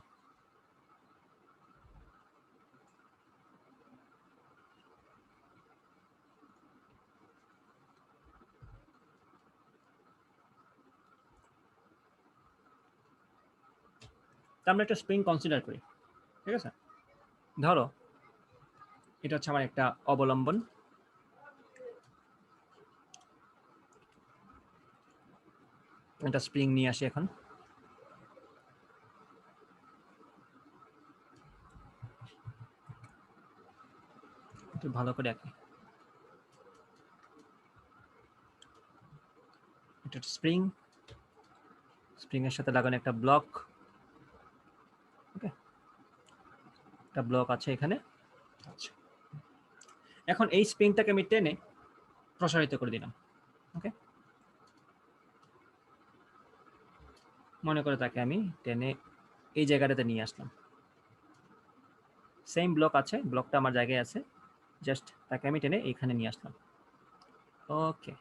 আমরা একটা স্প্রিং কনসিডার করি, ঠিক আছে? ধরো এটা হচ্ছে আমার একটা অবলম্বন, একটা স্প্রিং নিয়ে আসি। এখন একটু ভালো করে আঁকি। এটা স্প্রিং, স্প্রিং এর সাথে লাগানো একটা ব্লক, ওকে? একটা ব্লক আছে এখানে। আচ্ছা, এখন এই স্প্রিংটাকে আমি টেনে প্রসারিত করে দিলাম, ওকে? মনে করে তাকে আমি টেনে এই জায়গাটাতে নিয়ে আসলাম। সেম ব্লক আছে, ব্লকটা আমার জায়গায় আছে, জাস্ট তাকে আমি টেনে এইখানে নিয়ে আসলাম। ওকে,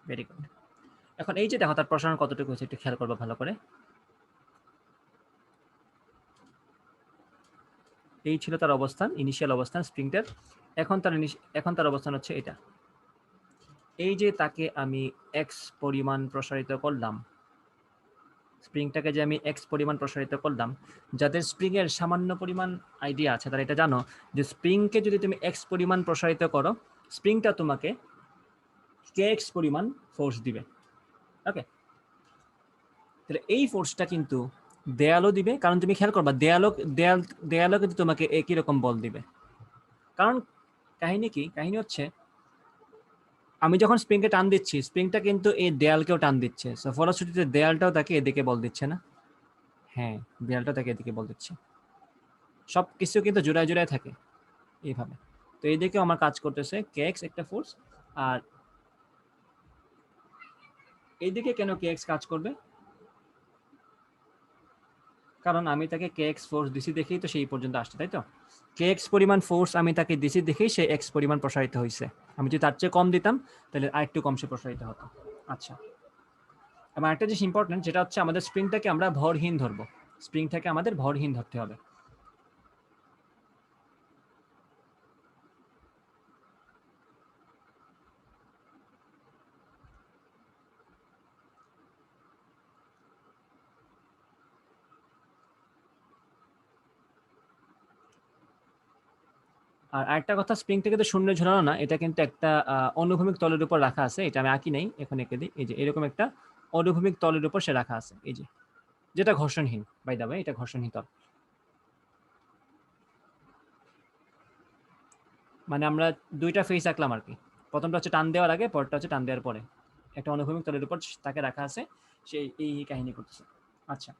ভেরি গুড। এখন এই যে দেখো তার প্রসারণ কতটুকু হয়েছে, একটু খেয়াল করবো ভালো করে। এই ছিল তার অবস্থান, ইনিশিয়াল অবস্থান স্প্রিংটার। এখন তার অবস্থান হচ্ছে এটা। এই যে তাকে আমি এক্স পরিমাণ প্রসারিত করলাম, স্প্রিংটাকে যে আমি এক্স পরিমাণ প্রসারিত করলাম, যাদের স্প্রিং এর সামান্য পরিমাণ আইডিয়া আছে তারা এটা জানো যে স্প্রিংকে যদি তুমি এক্স পরিমাণ প্রসারিত করো, স্প্রিংটা তোমাকে কে এক্স পরিমাণ ফোর্স দিবে, ওকে? তাহলে এই ফোর্সটা কিন্তু দেয়ালও দিবে, কারণ তুমি খেয়াল করবা দেয়ালও কিন্তু তোমাকে একই রকম বল দিবে। কারণ কাহিনী হচ্ছে আমি যখন স্প্রিংকে টান দিচ্ছি, স্প্রিংটা কিন্তু এই দেয়ালকেও টান দিচ্ছে, সো ফলশ্রুতিতে দেয়ালটাও তাকে এদিকে বল দিচ্ছে না? হ্যাঁ, দেয়ালটা তাকে এদিকে বল দিচ্ছে। সবকিছু কিন্তু জোড়ায় জোড়ায় থাকে এইভাবে। তো এইদিকেও আমার কাজ করতেছে কে এক্স একটা ফোর্স, আর এইদিকে কেন কে এক্স কাজ করবে? কারণ আমি তাকে কে এক্স ফোর্স দিছি দেখেই তো সেই পর্যন্ত আসছে, তাই তো? কে এক্স পরিমাণ ফোর্স আমি তাকে দিছি দেখেই সে এক্স পরিমাণ প্রসারিত হয়েছে। আমি যদি তার চেয়ে কম দিতাম, তাহলে আরেকটু কম সে প্রসারিত হতো। আচ্ছা, এবং একটা জিনিস ইম্পর্টেন্ট, যেটা হচ্ছে আমাদের স্প্রিংটাকে আমরা ভরহীন ধরবো। স্প্রিংটাকে আমাদের ভরহীন ধরতে হবে। আর আরেকটা কথা, স্প্রিংটা কিন্তু শূন্য ঝোলানো না, এটা কিন্তু একটা অনুভূমিক তলের উপর রাখা আছে। এটা আমি আঁকি নাই, এখন এঁকে দিই। এই যে এরকম একটা অনুভূমিক তলের উপর সে রাখা আছে, এই যে, যেটা ঘর্ষণহীন। বাই দা ওয়ে, এটা ঘর্ষণহীন তল। মানে আমরা দুইটা ফেস আঁকলাম আর কি। প্রথমটা হচ্ছে টান দেওয়ার আগে, পরটা হচ্ছে টান দেওয়ার পরে। একটা অনুভূমিক তলের উপর তাকে রাখা আছে, সে এই কাহিনী করতেছে। আচ্ছা,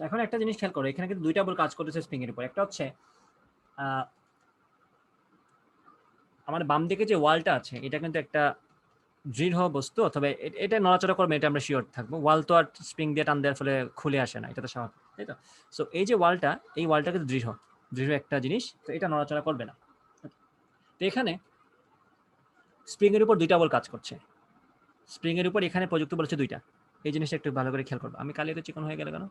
এখন একটা জিনিস খেয়াল করো, এখানে কিন্তু দুইটা বল কাজ করতেছে স্প্রিং এর উপর। একটা হচ্ছে আমার বাম দিকে যে ওয়ালটা আছে, এটা কিন্তু একটা দৃঢ় বস্তু অথবা এটা নড়াচড়া করবে, এটা আমরা শিওর থাকবো। ওয়াল তো আর স্প্রিং দিয়ে টান দেওয়ার ফলে খুলে আসে না, এটা তো স্বাভাবিক, তাই তো? সো এই যে ওয়ালটা, এই ওয়ালটা কিন্তু দৃঢ় একটা জিনিস, তো এটা নড়াচড়া করবে না। তো এখানে স্প্রিং এর উপর দুইটা বল কাজ করছে। স্প্রিং এর উপর এখানে প্রযুক্ত বলছে দুইটা। এই জিনিসটা একটু ভালো করে খেয়াল করবো। আমি কালি তো চিকন হয়ে গেল কেন?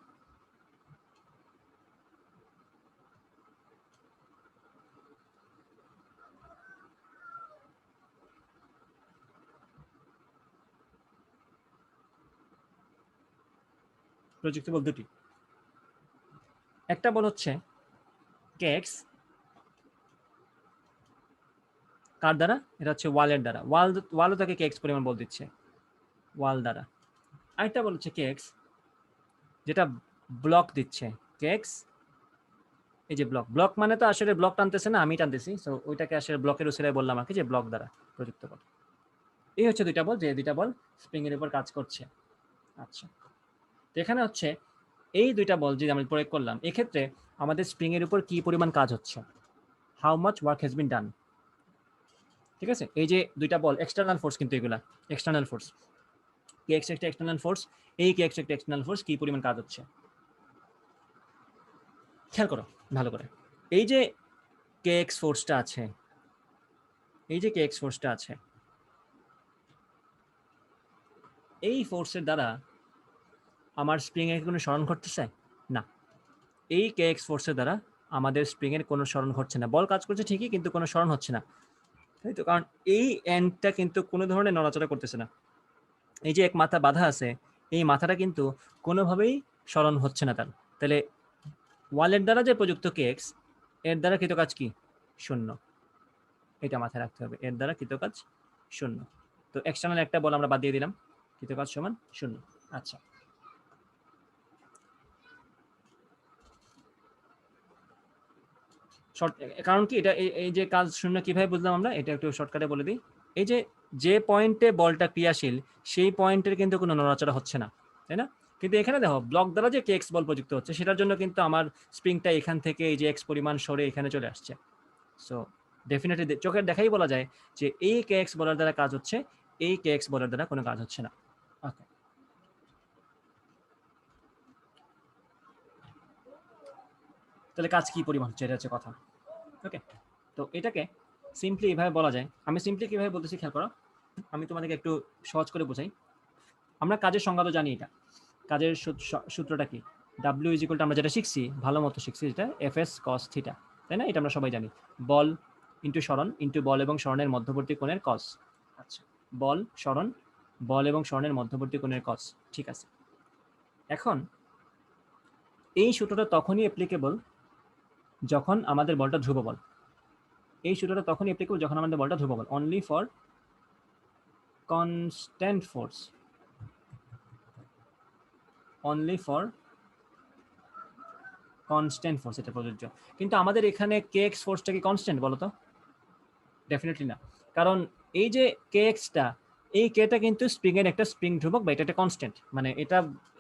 প্রযুক্ত বল দুটি। একটা বল হচ্ছে কেএক্স, কার দ্বারা? এটা হচ্ছে ওয়ালের দ্বারা। ওয়ালও তাকে কেএক্স পরিমাণ বল দিচ্ছে ওয়াল দ্বারা। আরেকটা বল হচ্ছে কেএক্স যেটা ব্লক দিচ্ছে। কেএক্স এই যে ব্লক মানে তো আসলে ব্লক টানতেছে না, আমি টানতেছি। সো ওইটাকে আসলে ব্লকের উসিলায় বললাম আর কি, যে ব্লক দ্বারা প্রযুক্ত বল। এই হচ্ছে দুইটা বল, যে দুইটা বল স্প্রিং এর উপর কাজ করছে। আচ্ছা, তো এখানে হচ্ছে এই দুইটা বল যদি আমরা প্রয়োগ করলাম, এক্ষেত্রে আমাদের স্প্রিং এর উপর কি পরিমাণ কাজ হচ্ছে, how much work has been done. ঠিক আছে, এই যে দুইটা বল এক্সটার্নাল ফোর্স, কিন্তু এগুলা এক্সটার্নাল ফোর্স। কেএক্স একটা এক্সটার্নাল ফোর্স, এই কেএক্স একটা এক্সটার্নাল ফোর্স, কি পরিমাণ কাজ হচ্ছে খেয়াল করো ভালো করে। এই যে কেএক্স ফোর্সটা আছে, এই যে কেএক্স ফোর্সটা আছে, এই ফোর্সের দ্বারা আমার স্প্রিং এর কোনো সরণ ঘটতেছে না। এই কেএক্স ফোর্সের দ্বারা আমাদের স্প্রিং এর কোনো সরণ ঘটছে না। বল কাজ করছে ঠিকই, কিন্তু কোনো সরণ হচ্ছে না, তাই তো? কারণ এই এন্ডটা কিন্তু কোনো ধরনের নড়াচড়া করতেছে না। এই যে এক মাথা বাধা আছে, এই মাথাটা কিন্তু কোনোভাবেই সরণ হচ্ছে না তার। তাহলে ওয়ালের দ্বারা যে প্রযুক্ত কেএক্স, এর দ্বারা কৃতকাজ কি? শূন্য। এটা মাথায় রাখতে হবে, এর দ্বারা কৃতকাজ শূন্য। তো এক্সটার্নাল একটা বল আমরা বাদ দিয়ে দিলাম, কৃতকাজ সমান শূন্য। আচ্ছা, কারণ কি এটা এই যে কাজ শূন্য কিভাবে বুঝলাম আমরা, এটা একটু শর্টকাটে বলে দিই। এই যে পয়েন্টে বলটা ক্রিয়াশীল, সেই পয়েন্টের কিন্তু কোনো নড়াচড়া হচ্ছে না, তাই না? কিন্তু এখানে দেখো ব্লক দ্বারা যে কেএক্স বল প্রযুক্ত হচ্ছে, সেটার জন্য কিন্তু আমার স্প্রিংটা এখান থেকে এই যে এক্স পরিমাণ সরে এখানে চলে আসছে। সো ডেফিনেটলি চোখের দেখাই বলা যায় যে এই কেএক্স বলার দ্বারা কাজ হচ্ছে, এই কেএক্স বলার দ্বারা কোনো কাজ হচ্ছে না। ওকে, তাহলে কাজ কি পরিমাণ হচ্ছে, এটা হচ্ছে কথা। ওকে, তো এটাকে সিম্পলি এভাবে বলা যায়। আমি সিম্পলি কিভাবে বলতেছি খেয়াল করো, আমি তোমাদেরকে একটু সহজ করে বোঝাই। আমরা কাজের সংজ্ঞা তো জানি, এটা কাজের সূত্রটা কি? ডাব্লিউ ইজ ইকুয়াল টু, আমরা যেটা শিখছি ভালো মতো শিখছি, যেটা এফএস কস থিটা, তাই না? এটা আমরা সবাই জানি। বল ইন্টু সরণ ইন্টু বল এবং সরণের মধ্যবর্তী কোণের কস। আচ্ছা, বল সরণ, বল এবং সরণের মধ্যবর্তী কোণের কস। ঠিক আছে, এখন এই সূত্রটা তখনই অ্যাপ্লিকেবল যখন আমাদের বলটা ধ্রুব বল। এই সূত্রটা তখনই অ্যাপ্লিকেবল যখন আমাদের বলটা ধ্রুব বল। Only for constant force, only for constant force এটা প্রযোজ্য। কিন্তু আমাদের এখানে কেএক্স ফোর্সটা কি কনস্ট্যান্ট বলো তো? ডেফিনেটলি না। কারণ এই যে কেএক্সটা, এই কেটা কিন্তু স্প্রিং এর একটা স্প্রিং ধ্রুবক, বা এটা একটা কনস্ট্যান্ট, মানে এটা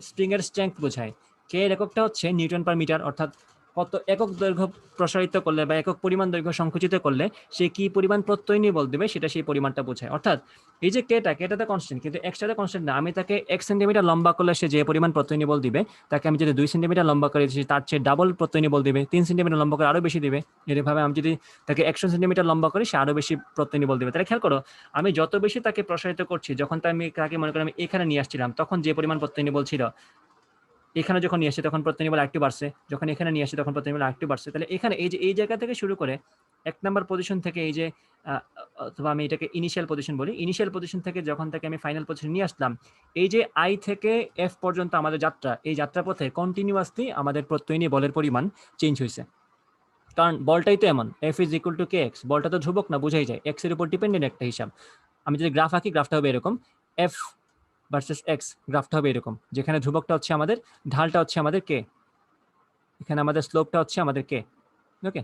স্প্রিং এর স্ট্রেংথ বোঝায়। কে এর এককটা হচ্ছে নিউটন পার মিটার, অর্থাৎ কত একক দৈর্ঘ্য প্রসারিত করলে বা একক পরিমাণ দৈর্ঘ্য সংকুচিত করলে সে কি পরিমাণ প্রত্যয়নী বল দেবে, সেটা সেই পরিমাণটা বোঝায়। অর্থাৎ এই যে কেটাতে কনস্ট্যান্ট, কিন্তু এক্সটাতে কনস্ট্যান্ট না। আমি তাকে 1 সেন্টিমিটার লম্বা করলে সে যে পরিমাণ প্রত্যয়নী বল দিবে, তাকে আমি যদি 2 সেন্টিমিটার লম্বা করে দিচ্ছি, তার চেয়ে ডাবল প্রত্যয়নী বল দিবে। 3 সেন্টিমিটার লম্বা করে আরো বেশি দিবে। এরভাবে আমি যদি তাকে 100 সেন্টিমিটার লম্বা করি, সে আরো বেশি প্রত্যয়নী বল দিবে। তাহলে খেয়াল করো, আমি যত বেশি তাকে প্রসারিত করছি, যখন তাকে মনে করি আমি এখানে নিয়ে আসছিলাম, তখন যে পরিমাণ প্রত্যয়নী বল ছিল, এখানে যখন নিয়ে আসছে তখন প্রত্যয়নী বল আরেকটু বাড়ছে, যখন এখানে নিয়ে আসছে তখন প্রত্যয়নী বল আরেকটু বাড়ছে। তাহলে এখানে এই যে এই জায়গা থেকে শুরু করে 1 নাম্বার পজিশন থেকে এই যে অথবা আমি এটাকে ইনিশিয়াল পজিশন বলি, ইনিশিয়াল পজিশন থেকে যখন তাকে আমি ফাইনাল পজিশন নিয়ে আসলাম, এই যে আই থেকে এফ পর্যন্ত আমাদের যাত্রা, এই যাত্রা পথে কন্টিনিউয়াসলি আমাদের প্রত্যয়নী বলের পরিমাণ চেঞ্জ হয়েছে। কারণ বলটাই তো এমন, F is equal two K x, বলটা তো ধ্রুবক না, বোঝাই যায়, এক্স এর উপর ডিপেন্ডেন্ট একটা হিসাব। আমি যদি গ্রাফ আঁকি, গ্রাফটা হবে এরকম, এফ ভার্সেস এক্স, গ্রাফটা হবে এরকম, যেখানে ধ্রুবকটা হচ্ছে আমাদের, ঢালটা হচ্ছে আমাদের কে, এখানে আমাদের স্লোপটা হচ্ছে আমাদের কে। ওকে,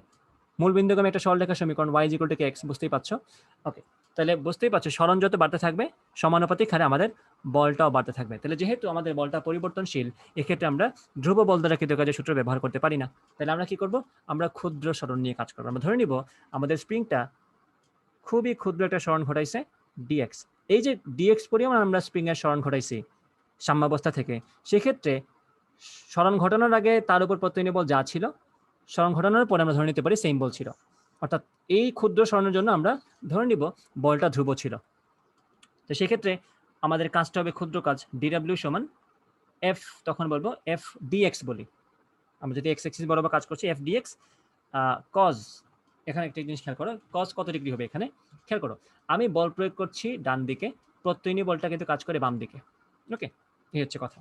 মূল বিন্দুগামী একটা সরলরেখা সমীকরণ, y equal to K x, বুঝতেই পারছো? ওকে, তাহলে বুঝতেই পারছো সরণ যত বাড়তে থাকবে, সমানুপাতিক হারে আমাদের বলটাও বাড়তে থাকবে। তাহলে যেহেতু আমাদের বলটা পরিবর্তনশীল, এক্ষেত্রে আমরা ধ্রুব বল দ্বারা কৃতকাজের সূত্র ব্যবহার করতে পারি না। তাহলে আমরা কি করব? আমরা ক্ষুদ্র সরণ নিয়ে কাজ করবো। আমরা ধরে নিব আমাদের স্প্রিংটা খুবই ক্ষুদ্র একটা সরণ ঘটাইছে ডিএক্স, এই যে ডিএক্স পরিমাণ আমরা স্প্রিং এর সরণ ঘটাইছি সাম্যাবস্থা থেকে, সেক্ষেত্রে সরণ ঘটানোর আগে তার উপর প্রত্যয়নী বল যা ছিল, সরণ ঘটানোর পরে আমরা ধরে নিতে পারি সেম বল ছিল। অর্থাৎ এই ক্ষুদ্র সরণের জন্য আমরা ধরে নিব বলটা ধ্রুব ছিল। তো সেক্ষেত্রে আমাদের কাজটা হবে ক্ষুদ্র কাজ, ডিডাব্লিউ সমান এফ, তখন বলবো এফ ডিএক্স বলি। আমরা যদি এক্স এক্সিস বরাবর কাজ করছি, এফ ডিএক্স কজ, এখানে একটা জিনিস খেয়াল করো, কজ কত ডিগ্রি হবে এখানে খেয়াল করো। আমি বল প্রয়োগ করছি ডান দিকে, প্রত্যয়নী বলটা কিন্তু কাজ করে বাম দিকে। ওকে, এই হচ্ছে কথা।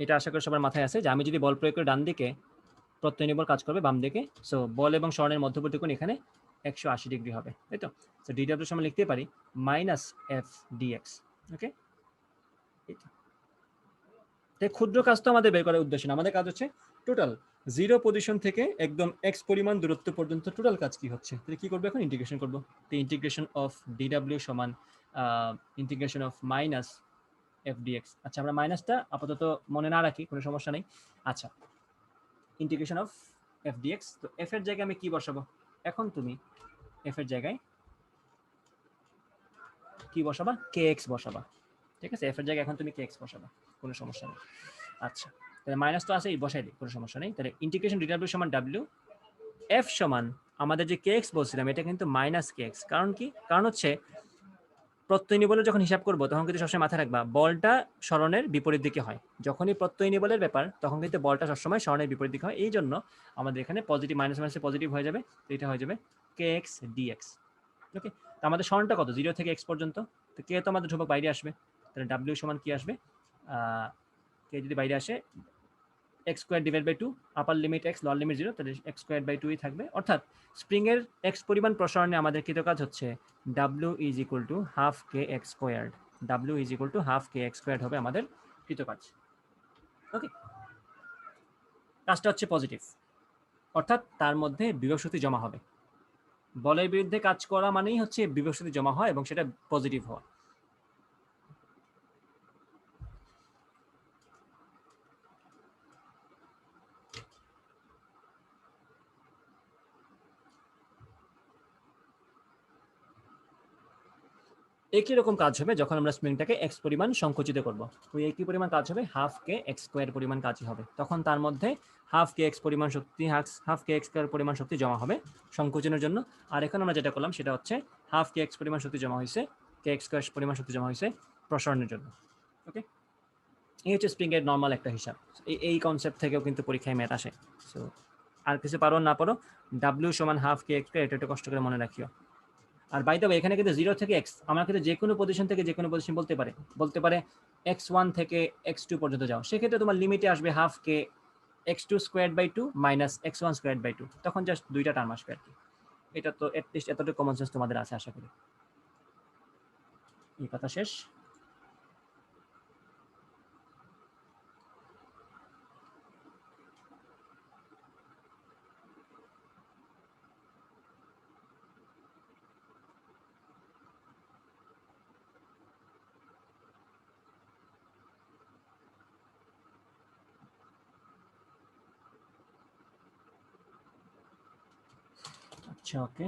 এটা আশা করি সবার মাথায় আছে যে আমি যদি বল প্রয়োগ করি ডান দিকে, প্রত্যয়নী বল কাজ করবে বাম দিকে। সো বল এবং সরণের মধ্যবর্তী কোণ এখানে 180 ডিগ্রি হবে, তাই তো? সো ডিডব্লিউ সমান লিখতে পারি মাইনাস এফ ডিএক্স। ওকে, তাই ক্ষুদ্র কাজ তো আমাদের বের করার উদ্দেশ্য না, আমাদের কাজ হচ্ছে টোটাল জিরো পজিশন থেকে একদম এক্স পরিমাণ দূরত্ব পর্যন্ত টোটাল কাজ কি হচ্ছে। তাহলে কি করবো এখন? ইন্টিগ্রেশন করবো। তো ইন্টিগ্রেশন অফ ডিডব্লিউ সমান integration of minus f d x. আচ্ছা, আমরা মাইনাসটা আপাতত মনে না রাখি, কোনো সমস্যা নেই। আচ্ছা, ইন্টিগ্রেশন অফ এফ ডিএক্স। তো এফ এর জায়গায় আমি কি বসাবো? এখন তুমি এফ এর জায়গায় কি বসাবা? কে এক্স বসাবা। ঠিক আছে, এফ এর জায়গায় এখন তুমি কে এক্স বসাবা, কোনো সমস্যা নেই। আচ্ছা, তাহলে মাইনাস তো আছে, বসাই দিই, কোনো সমস্যা নেই। তাহলে ইন্টিগ্রেশন ডিডব্লিউ সমান ডাব্লিউ, এফ সমান আমাদের যে কে এক্স বলছিলাম এটা কিন্তু মাইনাস কে এক্স। কারণ কি? কারণ হচ্ছে প্রত্যয়নী বলের যখন হিসাব করবো তখন কিন্তু সবসময় মাথায় রাখবা বলটা সরণের বিপরীত দিকে হয়। যখনই প্রত্যয়নী বলের ব্যাপার তখন কিন্তু বলটা সবসময় সরণের বিপরীত দিকে হয়। এই জন্য আমাদের এখানে পজিটিভ, মাইনাস মাইনাসে পজিটিভ হয়ে যাবে, তো এটা হয়ে যাবে কে এক্স ডিএক্স। ওকে, তো আমাদের সরণটা কত? 0 থেকে এক্স পর্যন্ত। তো কে তো আমাদের ধ্রুবক বাইরে আসবে, তাহলে ডাব্লিউ সমান কি আসবে? কে যদি বাইরে আসে x square divide by 2, upper limit x, lower limit 0, তাহলে এক্স স্কোয়ার বাই 2ই থাকবে। অর্থাৎ স্প্রিং এর এক্স পরিমাণ প্রসারণে আমাদের কৃত কাজ হচ্ছে W is equal to half K x squared. W is equal to half K x squared হবে আমাদের কৃত কাজ। ওকে, কাজটা হচ্ছে পজিটিভ, অর্থাৎ তার মধ্যে বিভব শক্তি জমা হবে। বলের বিরুদ্ধে কাজ করা মানেই হচ্ছে বিভব শক্তি জমা হয় এবং সেটা পজিটিভ হওয়া। একই রকম কাজ হবে যখন আমরা স্প্রিংটাকে এক্স পরিমাণ সংকুচিত করব। ওই একই পরিমাণ কাজ হবে, হাফ কে এক্স স্কোয়ার পরিমাণ কাজই হবে। তখন তার মধ্যে হাফ কে এক্স পরিমাণ শক্তি, হাফ কে এক্স স্কোয়ার পরিমাণ শক্তি জমা হবে সংকোচনের জন্য। আর এখন আমরা যেটা করলাম সেটা হচ্ছে হাফ কে এক্স পরিমাণ শক্তি জমা হয়েছে, কে এক্স স্কোয়ার পরিমাণ শক্তি জমা হয়েছে প্রসারণের জন্য। ওকে, এই হচ্ছে স্প্রিং এর নর্মাল একটা হিসাব। এই কনসেপ্ট থেকেও কিন্তু পরীক্ষায় ম্যাথ আসে। সো আর কিছু পারো না পারো, ডাব্লিউ সমান হাফ কে এক্স স্কোয়ার, এটা একটু কষ্ট করে মনে রাখিও। আর বাই দ্য ওয়ে এখানে কিন্তু 0 থেকে এক্স, আমরা কিন্তু যে কোনো পজিশন থেকে যে কোনো পজিশন বলতে পারে x1 থেকে x2 পর্যন্ত যাও, সেক্ষেত্রে তোমার লিমিটে আসবে হাফ কে x2 square by 2 minus x1 square by 2, তখন জাস্ট দুইটা টার্ম আসবে আর কি। এটা তো এটলিস্ট এতটুকু কমন সেন্স তোমাদের আছে আশা করি। এই কথা শেষ। আচ্ছা, ওকে,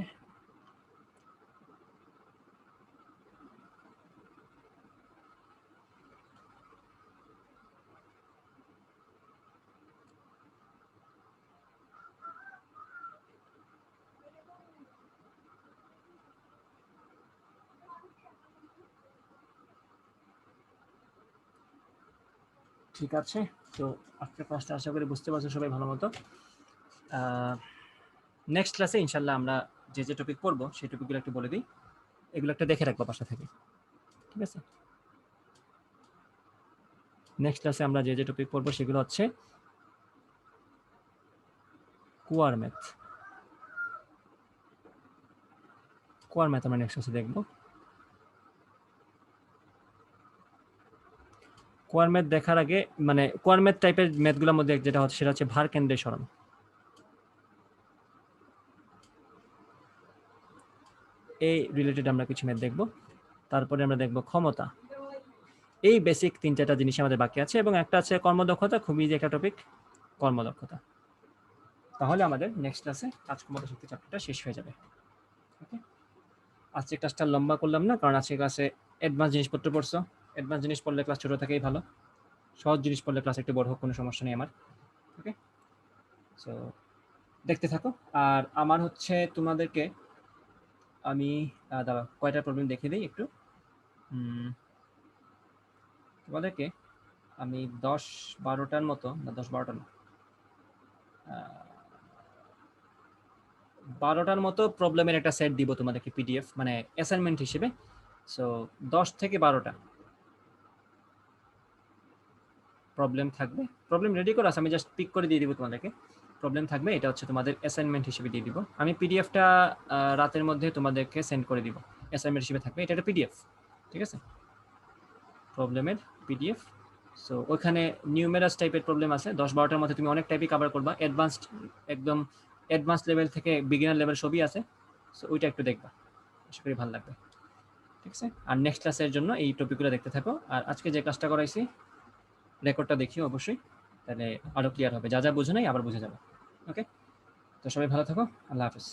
ঠিক আছে। তো আজকের ক্লাসটা আশা করি বুঝতে পারছো সবাই ভালো মতো। নেক্সট ক্লাসে ইনশাল্লাহ আমরা যে যে টপিক পড়বো সেই টপিকগুলো একটু বলে দিই, এগুলো একটা দেখে রাখবো বাসা থেকে, ঠিক আছে? নেক্সট ক্লাসে আমরা যে যে টপিক পড়বো সেগুলো হচ্ছে কোয়ার ম্যাথ। কোয়ার ম্যাথ আমরা নেক্সট ক্লাসে দেখবো। কোয়ার ম্যাথ দেখার আগে মানে কোয়ার ম্যাথ টাইপের ম্যাথগুলোর মধ্যে যেটা হচ্ছে সেটা হচ্ছে ভার কেন্দ্রের সরণ। এই রিলেটেড আমরা কিছু ম্যাথ দেখব। তারপরে আমরা দেখব ক্ষমতা। এই বেসিক 3-4টা জিনিস আমাদের বাকি আছে, এবং একটা আছে কর্মদক্ষতা, খুবই যে একটা টপিক, কর্মদক্ষতা। তাহলে আমাদের নেক্সট ক্লাসে কাজ ক্ষমতা শক্তি চ্যাপ্টারটা শেষ হয়ে যাবে। ওকে, আজকে ক্লাসটা লম্বা করলাম না, কারণ আজকে ক্লাসে অ্যাডভান্স জিনিসপত্র পড়ছো। অ্যাডভান্স জিনিস পড়লে ক্লাস ছোট থেকেই ভালো, সহজ জিনিস পড়লে ক্লাস একটু বড় হোক, কোনো সমস্যা নেই আমার। ওকে, সো দেখতে থাকো। আর আমার হচ্ছে তোমাদেরকে আমি দাঁড়াও কয়টা প্রবলেম দেখিয়ে দিই একটু। তোমাদেরকে আমি 10-12টার মতো, না 10-12টা না, 12টার মতো প্রবলেমের একটা সেট দিব তোমাদেরকে পিডিএফ, মানে অ্যাসাইনমেন্ট হিসেবে। সো 10 থেকে 12টা প্রবলেম থাকবে। প্রবলেম রেডি করা আছে, আমি জাস্ট পিক করে দিয়ে দিব তোমাদেরকে। প্রবলেম থাকবে, এটা হচ্ছে তোমাদের অ্যাসাইনমেন্ট হিসেবে দিয়ে দিব। আমি পিডিএফটা রাতের মধ্যে তোমাদেরকে সেন্ড করে দিব, অ্যাসাইনমেন্ট হিসেবে থাকবে। এটা একটা পিডিএফ, ঠিক আছে, প্রবলেমের পিডিএফ। সো ওখানে নিউমেরাস টাইপের প্রবলেম আছে 10-12টার মধ্যে, তুমি অনেক টাইপই কভার করবা। অ্যাডভান্সড, একদম অ্যাডভান্স লেভেল থেকে বিগিনার লেভেল সবই আছে। সো ওইটা একটু দেখবা, আশা করি ভালো লাগবে, ঠিক আছে। আর নেক্সট ক্লাসের জন্য এই টপিকগুলো দেখতে থাকো। আর আজকে যে ক্লাসটা করাইছি রেকর্ডটা দেখিও অবশ্যই, তাহলে আরো ক্লিয়ার হবে। যা যা বুঝো নাই আবার বুঝে যাবে। ওকে, তো সবাই ভালো থাকো, আল্লাহ হাফেজ।